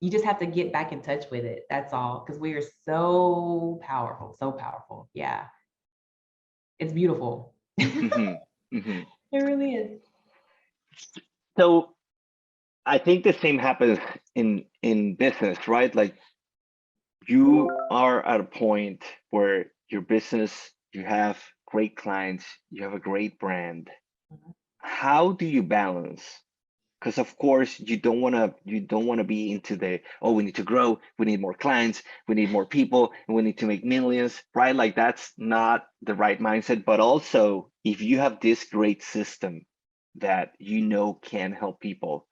you just have to get back in touch with it. That's all, because we are so powerful, so powerful. Yeah, it's beautiful. Hmm. It Hmm. really is. So I think the same happens in business, right? Like, you are at a point where your business, you have great clients, you have a great brand. How do you balance? Because of course you don't want to be into the, oh, we need to grow, we need more clients, we need more people, and we need to make millions, right? Like, that's not the right mindset. But also, if you have this great system that can help people,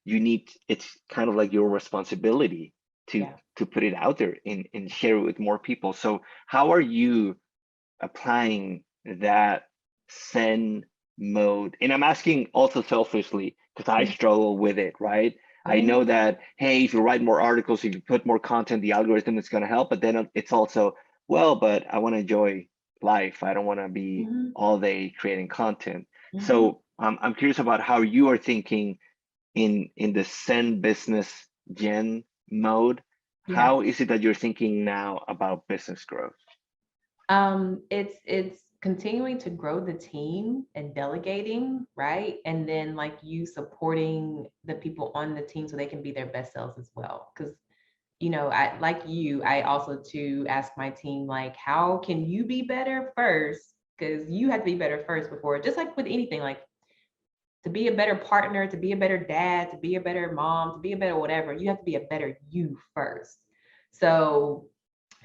it's kind of like your responsibility to Yeah. to put it out there and share it with more people. So how are you applying that Zen mode? And I'm asking also selfishly, because I struggle with it, right? I Yeah. know that, hey, if you write more articles, if you put more content, the algorithm is going to help. But then it's also, well, but I want to enjoy life. I don't want to be Hmm. all day creating content. Hmm. So I'm curious about how you are thinking in the Zen business gen mode. Yeah. How is it that you're thinking now about business growth? It's continuing to grow the team and delegating, right? And then like you supporting the people on the team so they can be their best selves as well. Because I like you, I also to ask my team, like, how can you be better first? Because you have to be better first before, just like with anything, like to be a better partner, to be a better dad, to be a better mom, to be a better whatever, you have to be a better you first. So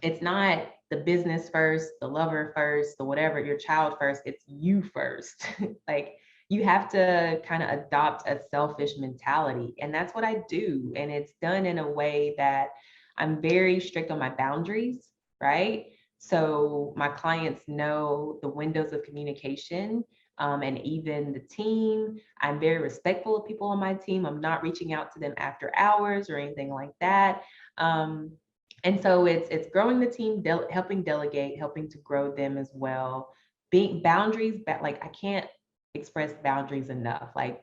it's not the business first, the lover first, the whatever, your child first, it's you first. Like you have to kind of adopt a selfish mentality. And that's what I do. And it's done in a way that I'm very strict on my boundaries, right? So my clients know the windows of communication, and even the team. I'm very respectful of people on my team. I'm not reaching out to them after hours or anything like that. And so it's growing the team, helping delegate, helping to grow them as well. Being boundaries, like I can't express boundaries enough. Like,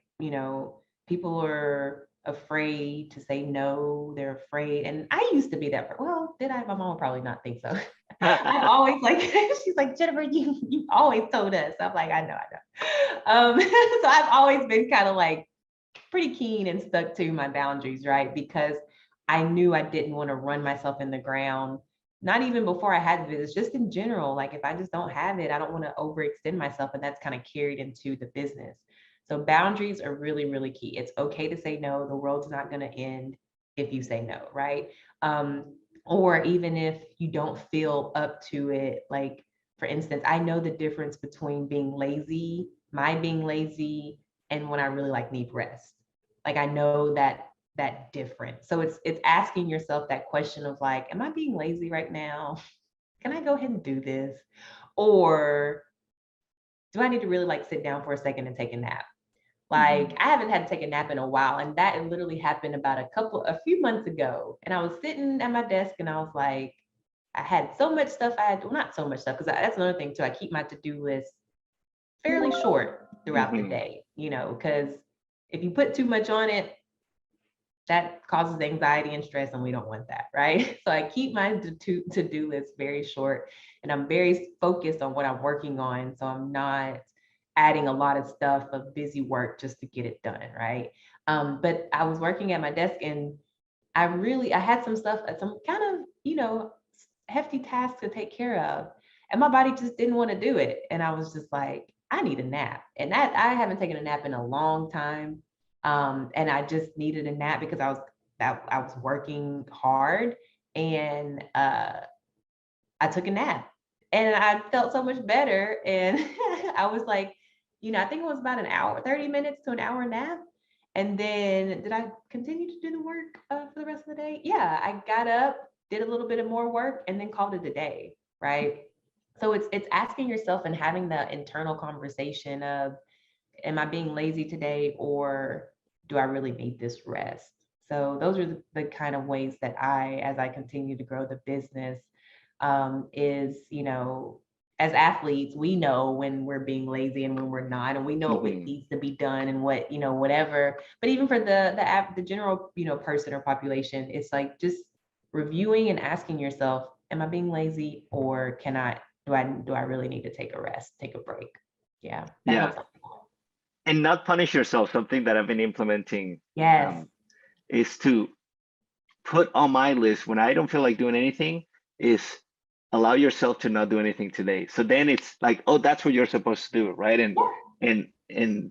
people are afraid to say no. They're afraid. And I used to be that. Well, did I? My mom would probably not think so. I've always like, she's like, Jennifer, you always told us. I'm like, I know. So I've always been kind of like pretty keen and stuck to my boundaries, right? Because I knew I didn't want to run myself in the ground, not even before I had the business, just in general. Like if I just don't have it, I don't want to overextend myself. And that's kind of carried into the business. So boundaries are really, really key. It's okay to say no. The world's not going to end if you say no, right? Or even if you don't feel up to it. Like, for instance, I know the difference between being lazy, my being lazy, and when I really like need rest. Like I know that difference. So it's asking yourself that question of like, am I being lazy right now? Can I go ahead and do this? Or do I need to really like sit down for a second and take a nap? Like Mhm. I haven't had to take a nap in a while. And that literally happened about a few months ago. And I was sitting at my desk and I was like, I had so much stuff well, not so much stuff, because that's another thing too. I keep my to-do list fairly short throughout the day, because if you put too much on it, that causes anxiety and stress, and we don't want that, right? So I keep my to-do list very short, and I'm very focused on what I'm working on. So I'm not adding a lot of stuff of busy work just to get it done, right? But I was working at my desk, and I had some stuff, some kind of, hefty tasks to take care of. And my body just didn't want to do it. And I was just like, I need a nap. And that I haven't taken a nap in a long time. And I just needed a nap because I was working hard, and I took a nap, and I felt so much better. And I was like, I think it was about an hour, 30 minutes to an hour nap. And then did I continue to do the work for the rest of the day? Yeah, I got up, did a little bit of more work, and then called it a day, right? So it's asking yourself and having the internal conversation of, am I being lazy today, or do I really need this rest? So those are the kind of ways that as I continue to grow the business, is, as athletes, we know when we're being lazy and when we're not, and we know what needs to be done and what, whatever. But even for the general, person or population, it's like just reviewing and asking yourself, am I being lazy, or do I really need to take a rest, take a break? Yeah. Yeah. And not punish yourself. Something that I've been implementing Yes. is to put on my list when I don't feel like doing anything, is allow yourself to not do anything today. So then it's like, oh, that's what you're supposed to do, right? And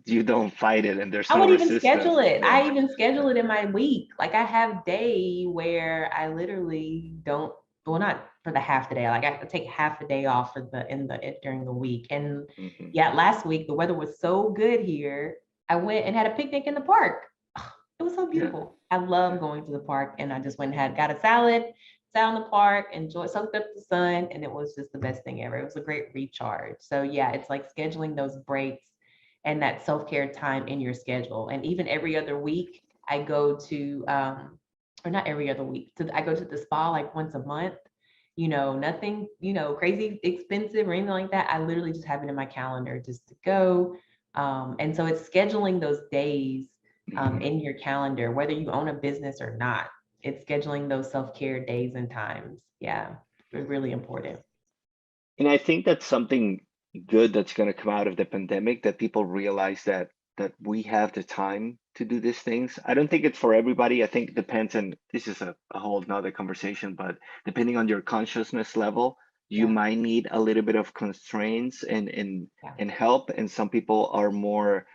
you don't fight it, and there's I no would even resistance. schedule it. Yeah. I even schedule it in my week. Like I have day where I literally don't, well, not for the half the day. Like I have to take half a day off during the week. And yeah, last week the weather was so good here. I went and had a picnic in the park. It was so beautiful. I love going to the park, and I just went and got a salad, sat in the park, soaked up the sun, and it was just the best thing ever. It was a great recharge. So yeah, it's like scheduling those breaks and that self-care time in your schedule. And even every other week, I go to, or not every other week, I go to the spa like once a month. Nothing, crazy expensive or anything like that. I literally just have it in my calendar just to go. And so it's scheduling those days in your calendar, whether you own a business or not. It's scheduling those self-care days and times. Yeah, it's really important. And I think that's something good that's going to come out of the pandemic, that people realize that we have the time to do these things. I don't think it's for everybody. I think it depends, and this is a whole nother conversation, but depending on your consciousness level, you might need a little bit of constraints and help. And some people are more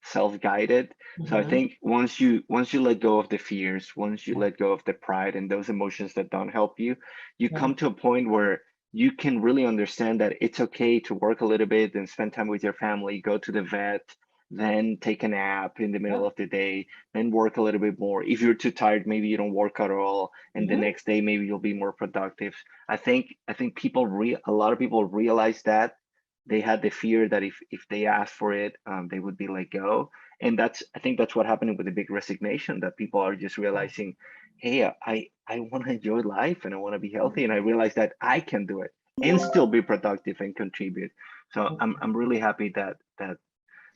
self-guided. So I think once you let go of the fears, once you let go of the pride and those emotions that don't help you, you come to a point where you can really understand that it's okay to work a little bit and spend time with your family, go to the vet, then take a nap in the middle of the day, then work a little bit more. If you're too tired, maybe you don't work at all, and the next day maybe you'll be more productive. I think a lot of people realize that they had the fear that if they asked for it, they would be let go. And I think that's what happened with the big resignation, that people are just realizing, hey, I want to enjoy life and I want to be healthy, and I realize that I can do it and still be productive and contribute. So I'm really happy that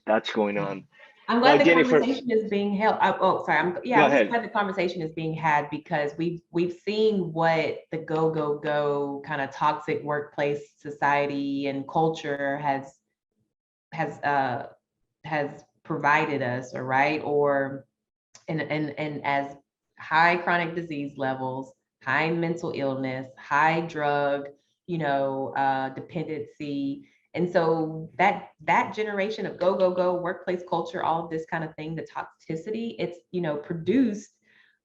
that's going on. I'm glad the Jennifer, conversation is being held. Sorry. I'm just glad the conversation is being had, because we've seen what the go kind of toxic workplace society and culture has provided us, or right, or and as high chronic disease levels, high mental illness, high drug, dependency. And so that generation of go, workplace culture, all of this kind of thing, the toxicity, it's, produced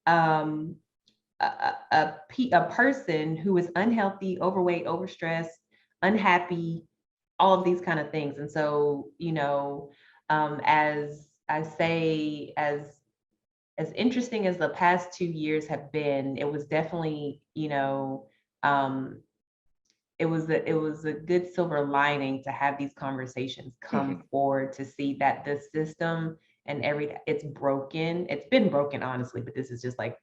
a person who is unhealthy, overweight, overstressed, unhappy, all of these kind of things. And so, as I say, as interesting as the past 2 years have been, it was definitely, it was a good silver lining to have these conversations come forward, to see that the system and it's broken. It's been broken, honestly, but this is just like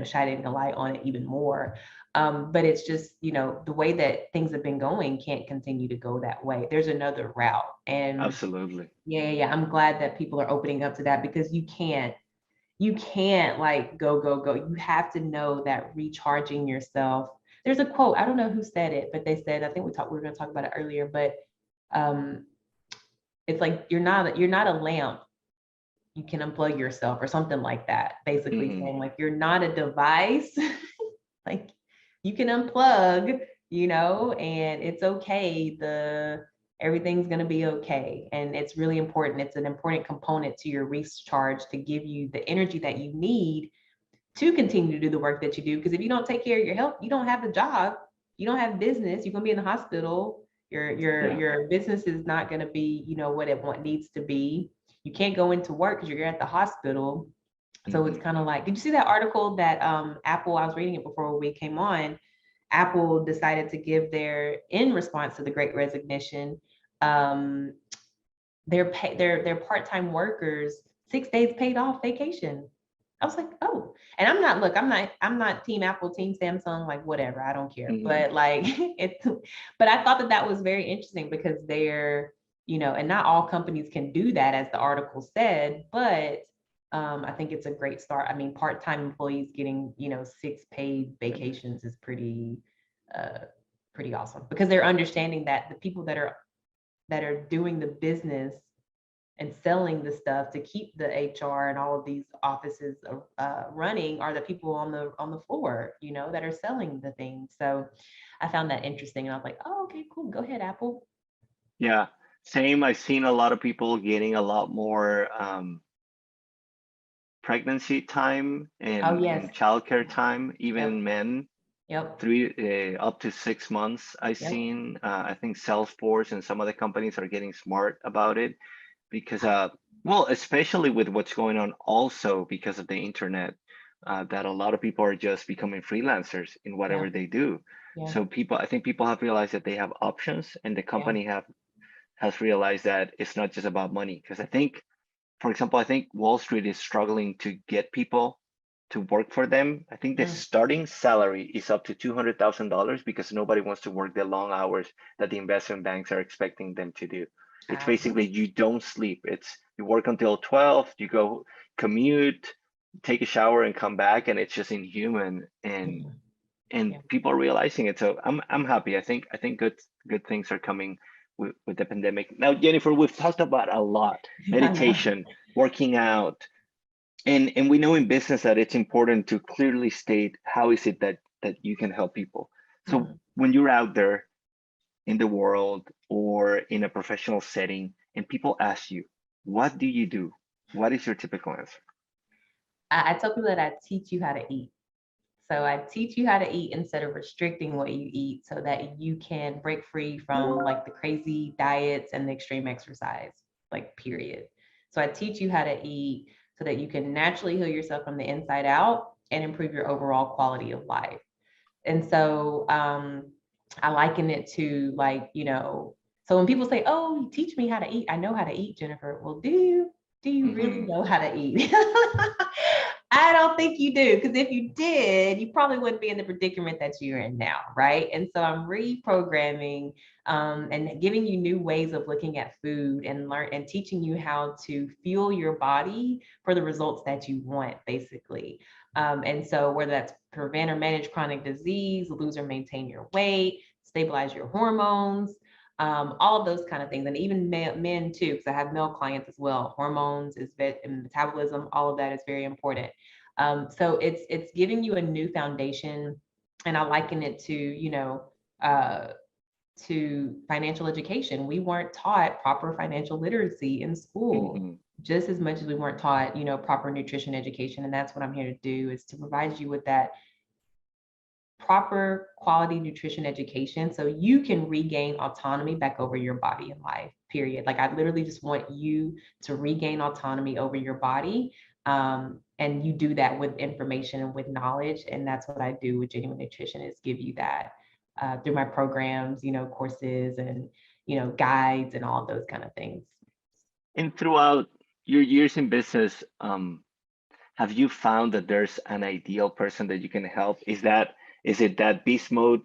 shining a light on it even more. But it's just, the way that things have been going can't continue to go that way. There's another route. And Absolutely. yeah, I'm glad that people are opening up to that, because you can't like go. You have to know that recharging yourself. There's a quote, I don't know who said it, but they said, I think we were going to talk about it earlier, but um, it's like, you're not a lamp, you can unplug yourself, or something like that. Basically saying like, you're not a device, like you can unplug, and it's okay. Everything's going to be okay. And it's really important. It's an important component to your recharge, to give you the energy that you need to continue to do the work that you do. Because if you don't take care of your health, you don't have a job, you don't have business, you're going to be in the hospital. Your business is not going to be, what it needs to be. You can't go into work because you're at the hospital. So it's kind of like, did you see that article that Apple, I was reading it before we came on, Apple decided to give in response to the Great Resignation, their part-time workers 6 days paid off vacation. I was like, oh, and I'm not team Apple, team Samsung, like whatever, I don't care. But like but I thought that was very interesting, because they're, and not all companies can do that, as the article said, but I think it's a great start. I mean, part-time employees getting, 6 paid vacations is pretty awesome, because they're understanding that the people that are doing the business and selling the stuff to keep the HR and all of these offices running are the people on the floor, that are selling the things. So I found that interesting, and I was like, oh, okay, cool. Go ahead, Apple. Yeah, same. I've seen a lot of people getting a lot more pregnancy time and, and childcare time, even men. Yep. 3 up to 6 months. I've seen. I think Salesforce and some other companies are getting smart about it, because well, especially with what's going on, also because of the internet, that a lot of people are just becoming freelancers in whatever they do. So I think people have realized that they have options, and the company has realized that it's not just about money. Because I think, for example, I think Wall Street is struggling to get people to work for them. I think the starting salary is up to $200,000, because nobody wants to work the long hours that the investment banks are expecting them to do. It's basically, you don't sleep. It's, you work until 12, you go commute, take a shower, and come back, and it's just inhuman. And people are realizing it. So I'm happy. I think good things are coming with the pandemic. Now, Jennifer, we've talked about a lot: meditation, working out, and we know in business that it's important to clearly state how is it that you can help people. So when you're out there in the world or in a professional setting, and people ask you, what do you do? What is your typical answer? I tell people that I teach you how to eat. So I teach you how to eat instead of restricting what you eat, so that you can break free from like the crazy diets and the extreme exercise, like period. So I teach you how to eat so that you can naturally heal yourself from the inside out and improve your overall quality of life. And so I liken it to like, so when people say, oh, you teach me how to eat, I know how to eat, Jennifer. Well, do you really know how to eat? I don't think you do, because if you did, you probably wouldn't be in the predicament that you're in now, right? And so I'm reprogramming and giving you new ways of looking at food, and teaching you how to fuel your body for the results that you want, basically. And so whether that's prevent or manage chronic disease, lose or maintain your weight, stabilize your hormones, all of those kind of things. And even men too, because I have male clients as well. Hormones and metabolism, all of that is very important. So it's giving you a new foundation, and I liken it to financial education. We weren't taught proper financial literacy in school, just as much as we weren't taught, proper nutrition education. And that's what I'm here to do, is to provide you with that proper quality nutrition education, so you can regain autonomy back over your body and life, period. Like, I literally just want you to regain autonomy over your body. And you do that with information and with knowledge. And that's what I do with Genuine Nutrition, is give you that through my programs, courses and, guides and all of those kind of things. And throughout your years in business, have you found that there's an ideal person that you can help? Is it that beast mode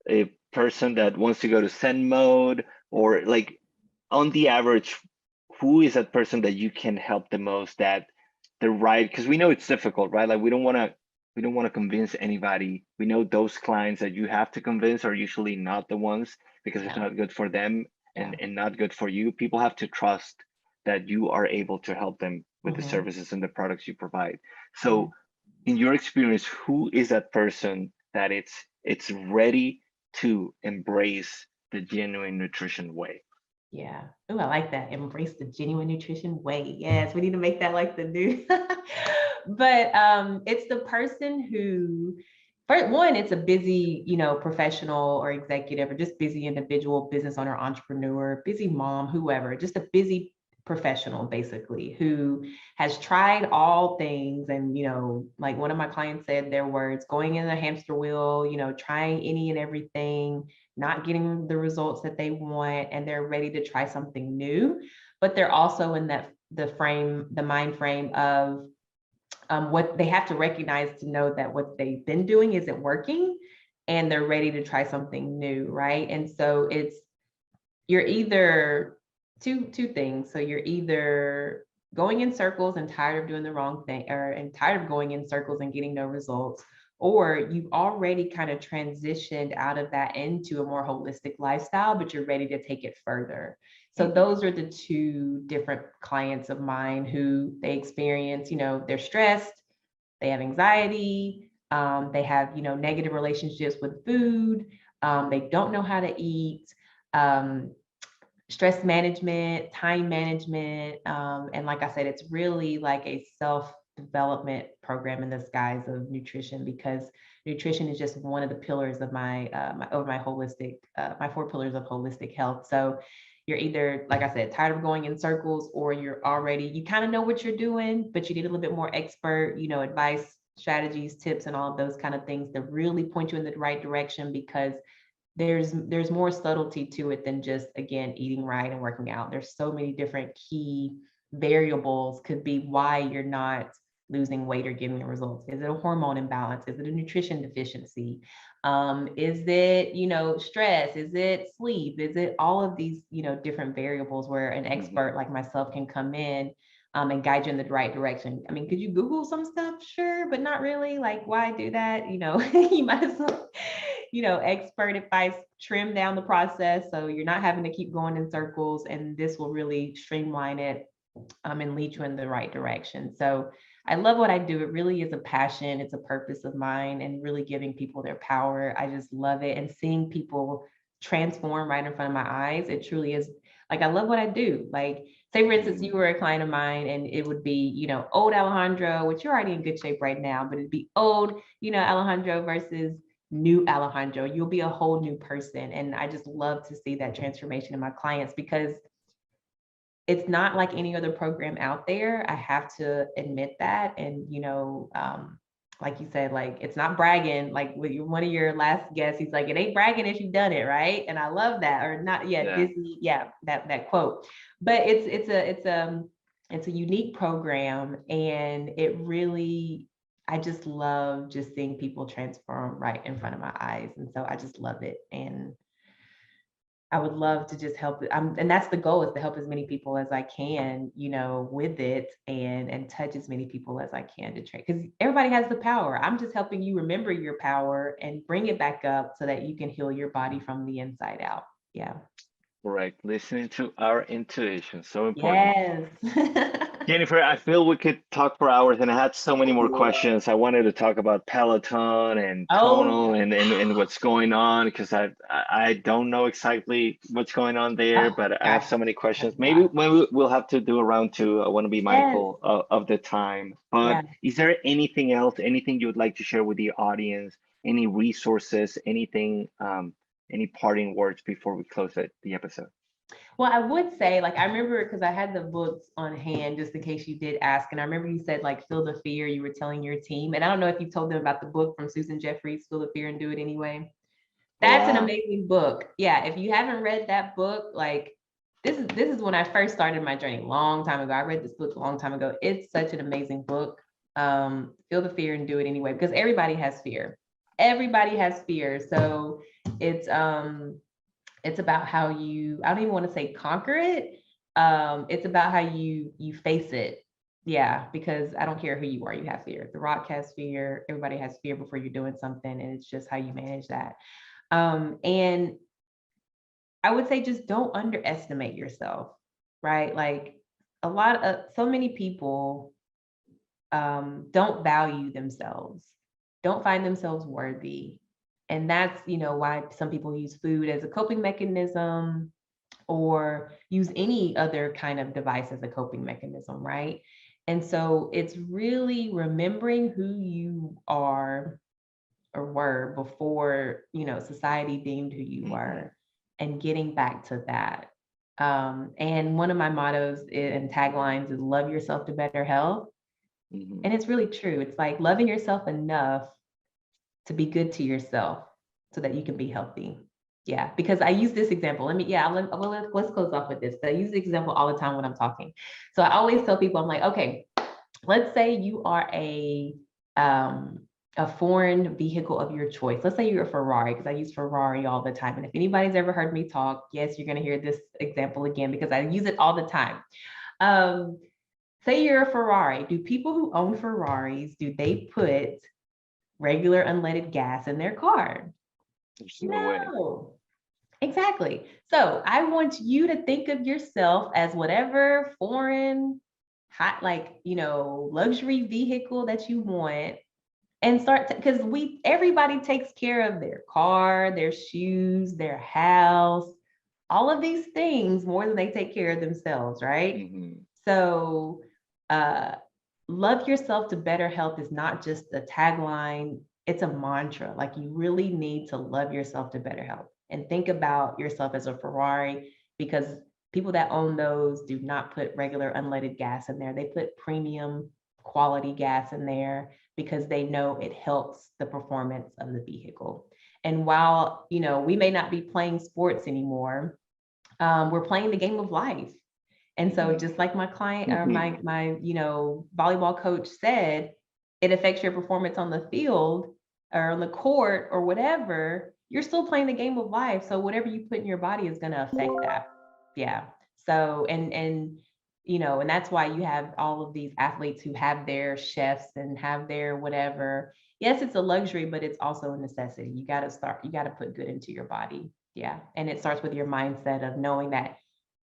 a person that wants to go to Zen mode, or like on the average, who is that person that you can help the most, that the right, because we know it's difficult, right? Like we don't want to convince anybody. We know those clients that you have to convince are usually not the ones, because it's Yeah. not good for them Yeah. and not good for you. People have to trust that you are able to help them with the services and the products you provide. Yeah. So in your experience, who is that person that it's ready to embrace the genuine nutrition way? Yeah. Oh, I like that. Embrace the genuine nutrition way. Yes, we need to make that like the new. But it's the person who, for one, it's a busy, professional or executive or just busy individual, business owner, entrepreneur, busy mom, whoever, just a busy professional basically who has tried all things. And, like one of my clients said, their words, going in a hamster wheel, trying any and everything, not getting the results that they want, and they're ready to try something new. But they're also in the mind frame of what they have to recognize to know that what they've been doing isn't working, and they're ready to try something new, right? And so you're either two things. So you're either going in circles and tired of doing the wrong thing, and tired of going in circles and getting no results, or you've already kind of transitioned out of that into a more holistic lifestyle, but you're ready to take it further. So those are the two different clients of mine who they experience, they're stressed, they have anxiety, they have, negative relationships with food, they don't know how to eat, stress management, time management. And like I said, it's really like a self-development program in the guise of nutrition, because nutrition is just one of the pillars of my holistic, my 4 pillars of holistic health. So you're either, like I said, tired of going in circles, or you kind of know what you're doing, but you need a little bit more expert, advice, strategies, tips, and all of those kind of things that really point you in the right direction, because there's more subtlety to it than just, again, eating right and working out. There's so many different key variables could be why you're not losing weight or getting the results. Is it a hormone imbalance? Is it a nutrition deficiency? Is it, stress? Is it sleep? Is it all of these, different variables where an expert like myself can come in and guide you in the right direction? I mean, could you Google some stuff? Sure, but not really. Like, why do that? You might as well, expert advice, trim down the process so you're not having to keep going in circles, and this will really streamline it and lead you in the right direction. So I love what I do. It really is a passion. It's a purpose of mine, and really giving people their power. I just love it. And seeing people transform right in front of my eyes. It truly is, like, I love what I do. Like, say for instance, you were a client of mine and it would be, old Alejandro, which you're already in good shape right now, but it'd be old, Alejandro versus new Alejandro. You'll be a whole new person. And I just love to see that transformation in my clients, because it's not like any other program out there. I have to admit that. And, like you said, like, it's not bragging, like with one of your last guests, he's like, it ain't bragging if you've done it, right? And I love that. Or not, busy, that quote. But it's a unique program, and it really, I just love just seeing people transform right in front of my eyes. And so I just love it. And I would love to just help. And that's the goal, is to help as many people as I can, with it, and touch as many people as I can to train. Because everybody has the power. I'm just helping you remember your power and bring it back up so that you can heal your body from the inside out. Yeah. Right. Listening to our intuition. So important. Yes. Jennifer, I feel we could talk for hours, and I had so many more questions. I wanted to talk about Peloton and Oh, tonal and what's going on, because I don't know exactly what's going on there, oh but I have gosh. so many questions. Yeah. Maybe we'll have to do a round 2. I want to be Yes. mindful of the time. Yeah. But is there anything else, anything you would like to share with the audience? Any resources, anything, any parting words before we close the episode? Well, I would say, like, I remember, because I had the books on hand just in case you did ask. And I remember you said, like, feel the fear, you were telling your team. And I don't know if you told them about the book from Susan Jeffries, Feel the Fear and Do It Anyway. That's an Wow. amazing book. Yeah. If you haven't read that book, like, this is when I first started my journey, long time ago. I read this book a long time ago. It's such an amazing book. Feel the fear and do it anyway, because everybody has fear. Everybody has fear. So it's about how you, I don't even want to say conquer it. It's about how you face it. Yeah, because I don't care who you are, you have fear. The Rock has fear. Everybody has fear before you're doing something, and it's just how you manage that. And I would say just don't underestimate yourself, right? Like so many people don't value themselves, don't find themselves worthy. And that's, why some people use food as a coping mechanism or use any other kind of device as a coping mechanism, right? And so it's really remembering who you are or were before, society deemed who you were, and getting back to that. And one of my mottos and taglines is love yourself to better health. And it's really true. It's like loving yourself enough to be good to yourself so that you can be healthy. Yeah, because I use this example. Let's close off with this. I use the example all the time when I'm talking. So I always tell people, I'm like, okay, let's say you are a foreign vehicle of your choice. Let's say you're a Ferrari, because I use Ferrari all the time. And if anybody's ever heard me talk, yes, you're going to hear this example again because I use it all the time. Say you're a Ferrari. Do people who own Ferraris, do they put regular unleaded gas in their car? No. Exactly. So I want you to think of yourself as whatever foreign, hot, luxury vehicle that you want, and start because everybody takes care of their car, their shoes, their house, all of these things more than they take care of themselves, right? So love yourself to better health is not just a tagline, it's a mantra. Like, you really need to love yourself to better health and think about yourself as a Ferrari, because people that own those do not put regular unleaded gas in there. They put premium quality gas in there because they know it helps the performance of the vehicle. And while, we may not be playing sports anymore, we're playing the game of life. And so just like my client or my volleyball coach said, it affects your performance on the field or on the court or whatever, you're still playing the game of life. So whatever you put in your body is going to affect that. Yeah. So, and that's why you have all of these athletes who have their chefs and have their whatever. Yes, it's a luxury, but it's also a necessity. You got to put good into your body. Yeah. And it starts with your mindset of knowing that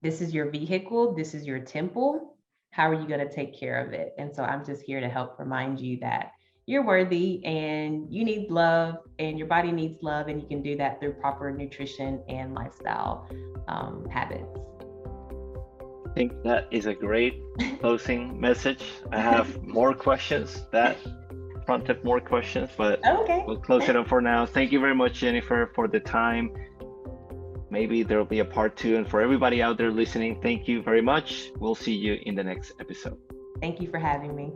this is your vehicle, this is your temple. How are you going to take care of it? And so I'm just here to help remind you that you're worthy and you need love, and your body needs love, and you can do that through proper nutrition and lifestyle habits. I think that is a great closing message. I have more questions that prompted more questions, but okay, we'll close it up for now. Thank you very much, Jennifer, for the time. Maybe there'll be a part 2. And for everybody out there listening, thank you very much. We'll see you in the next episode. Thank you for having me.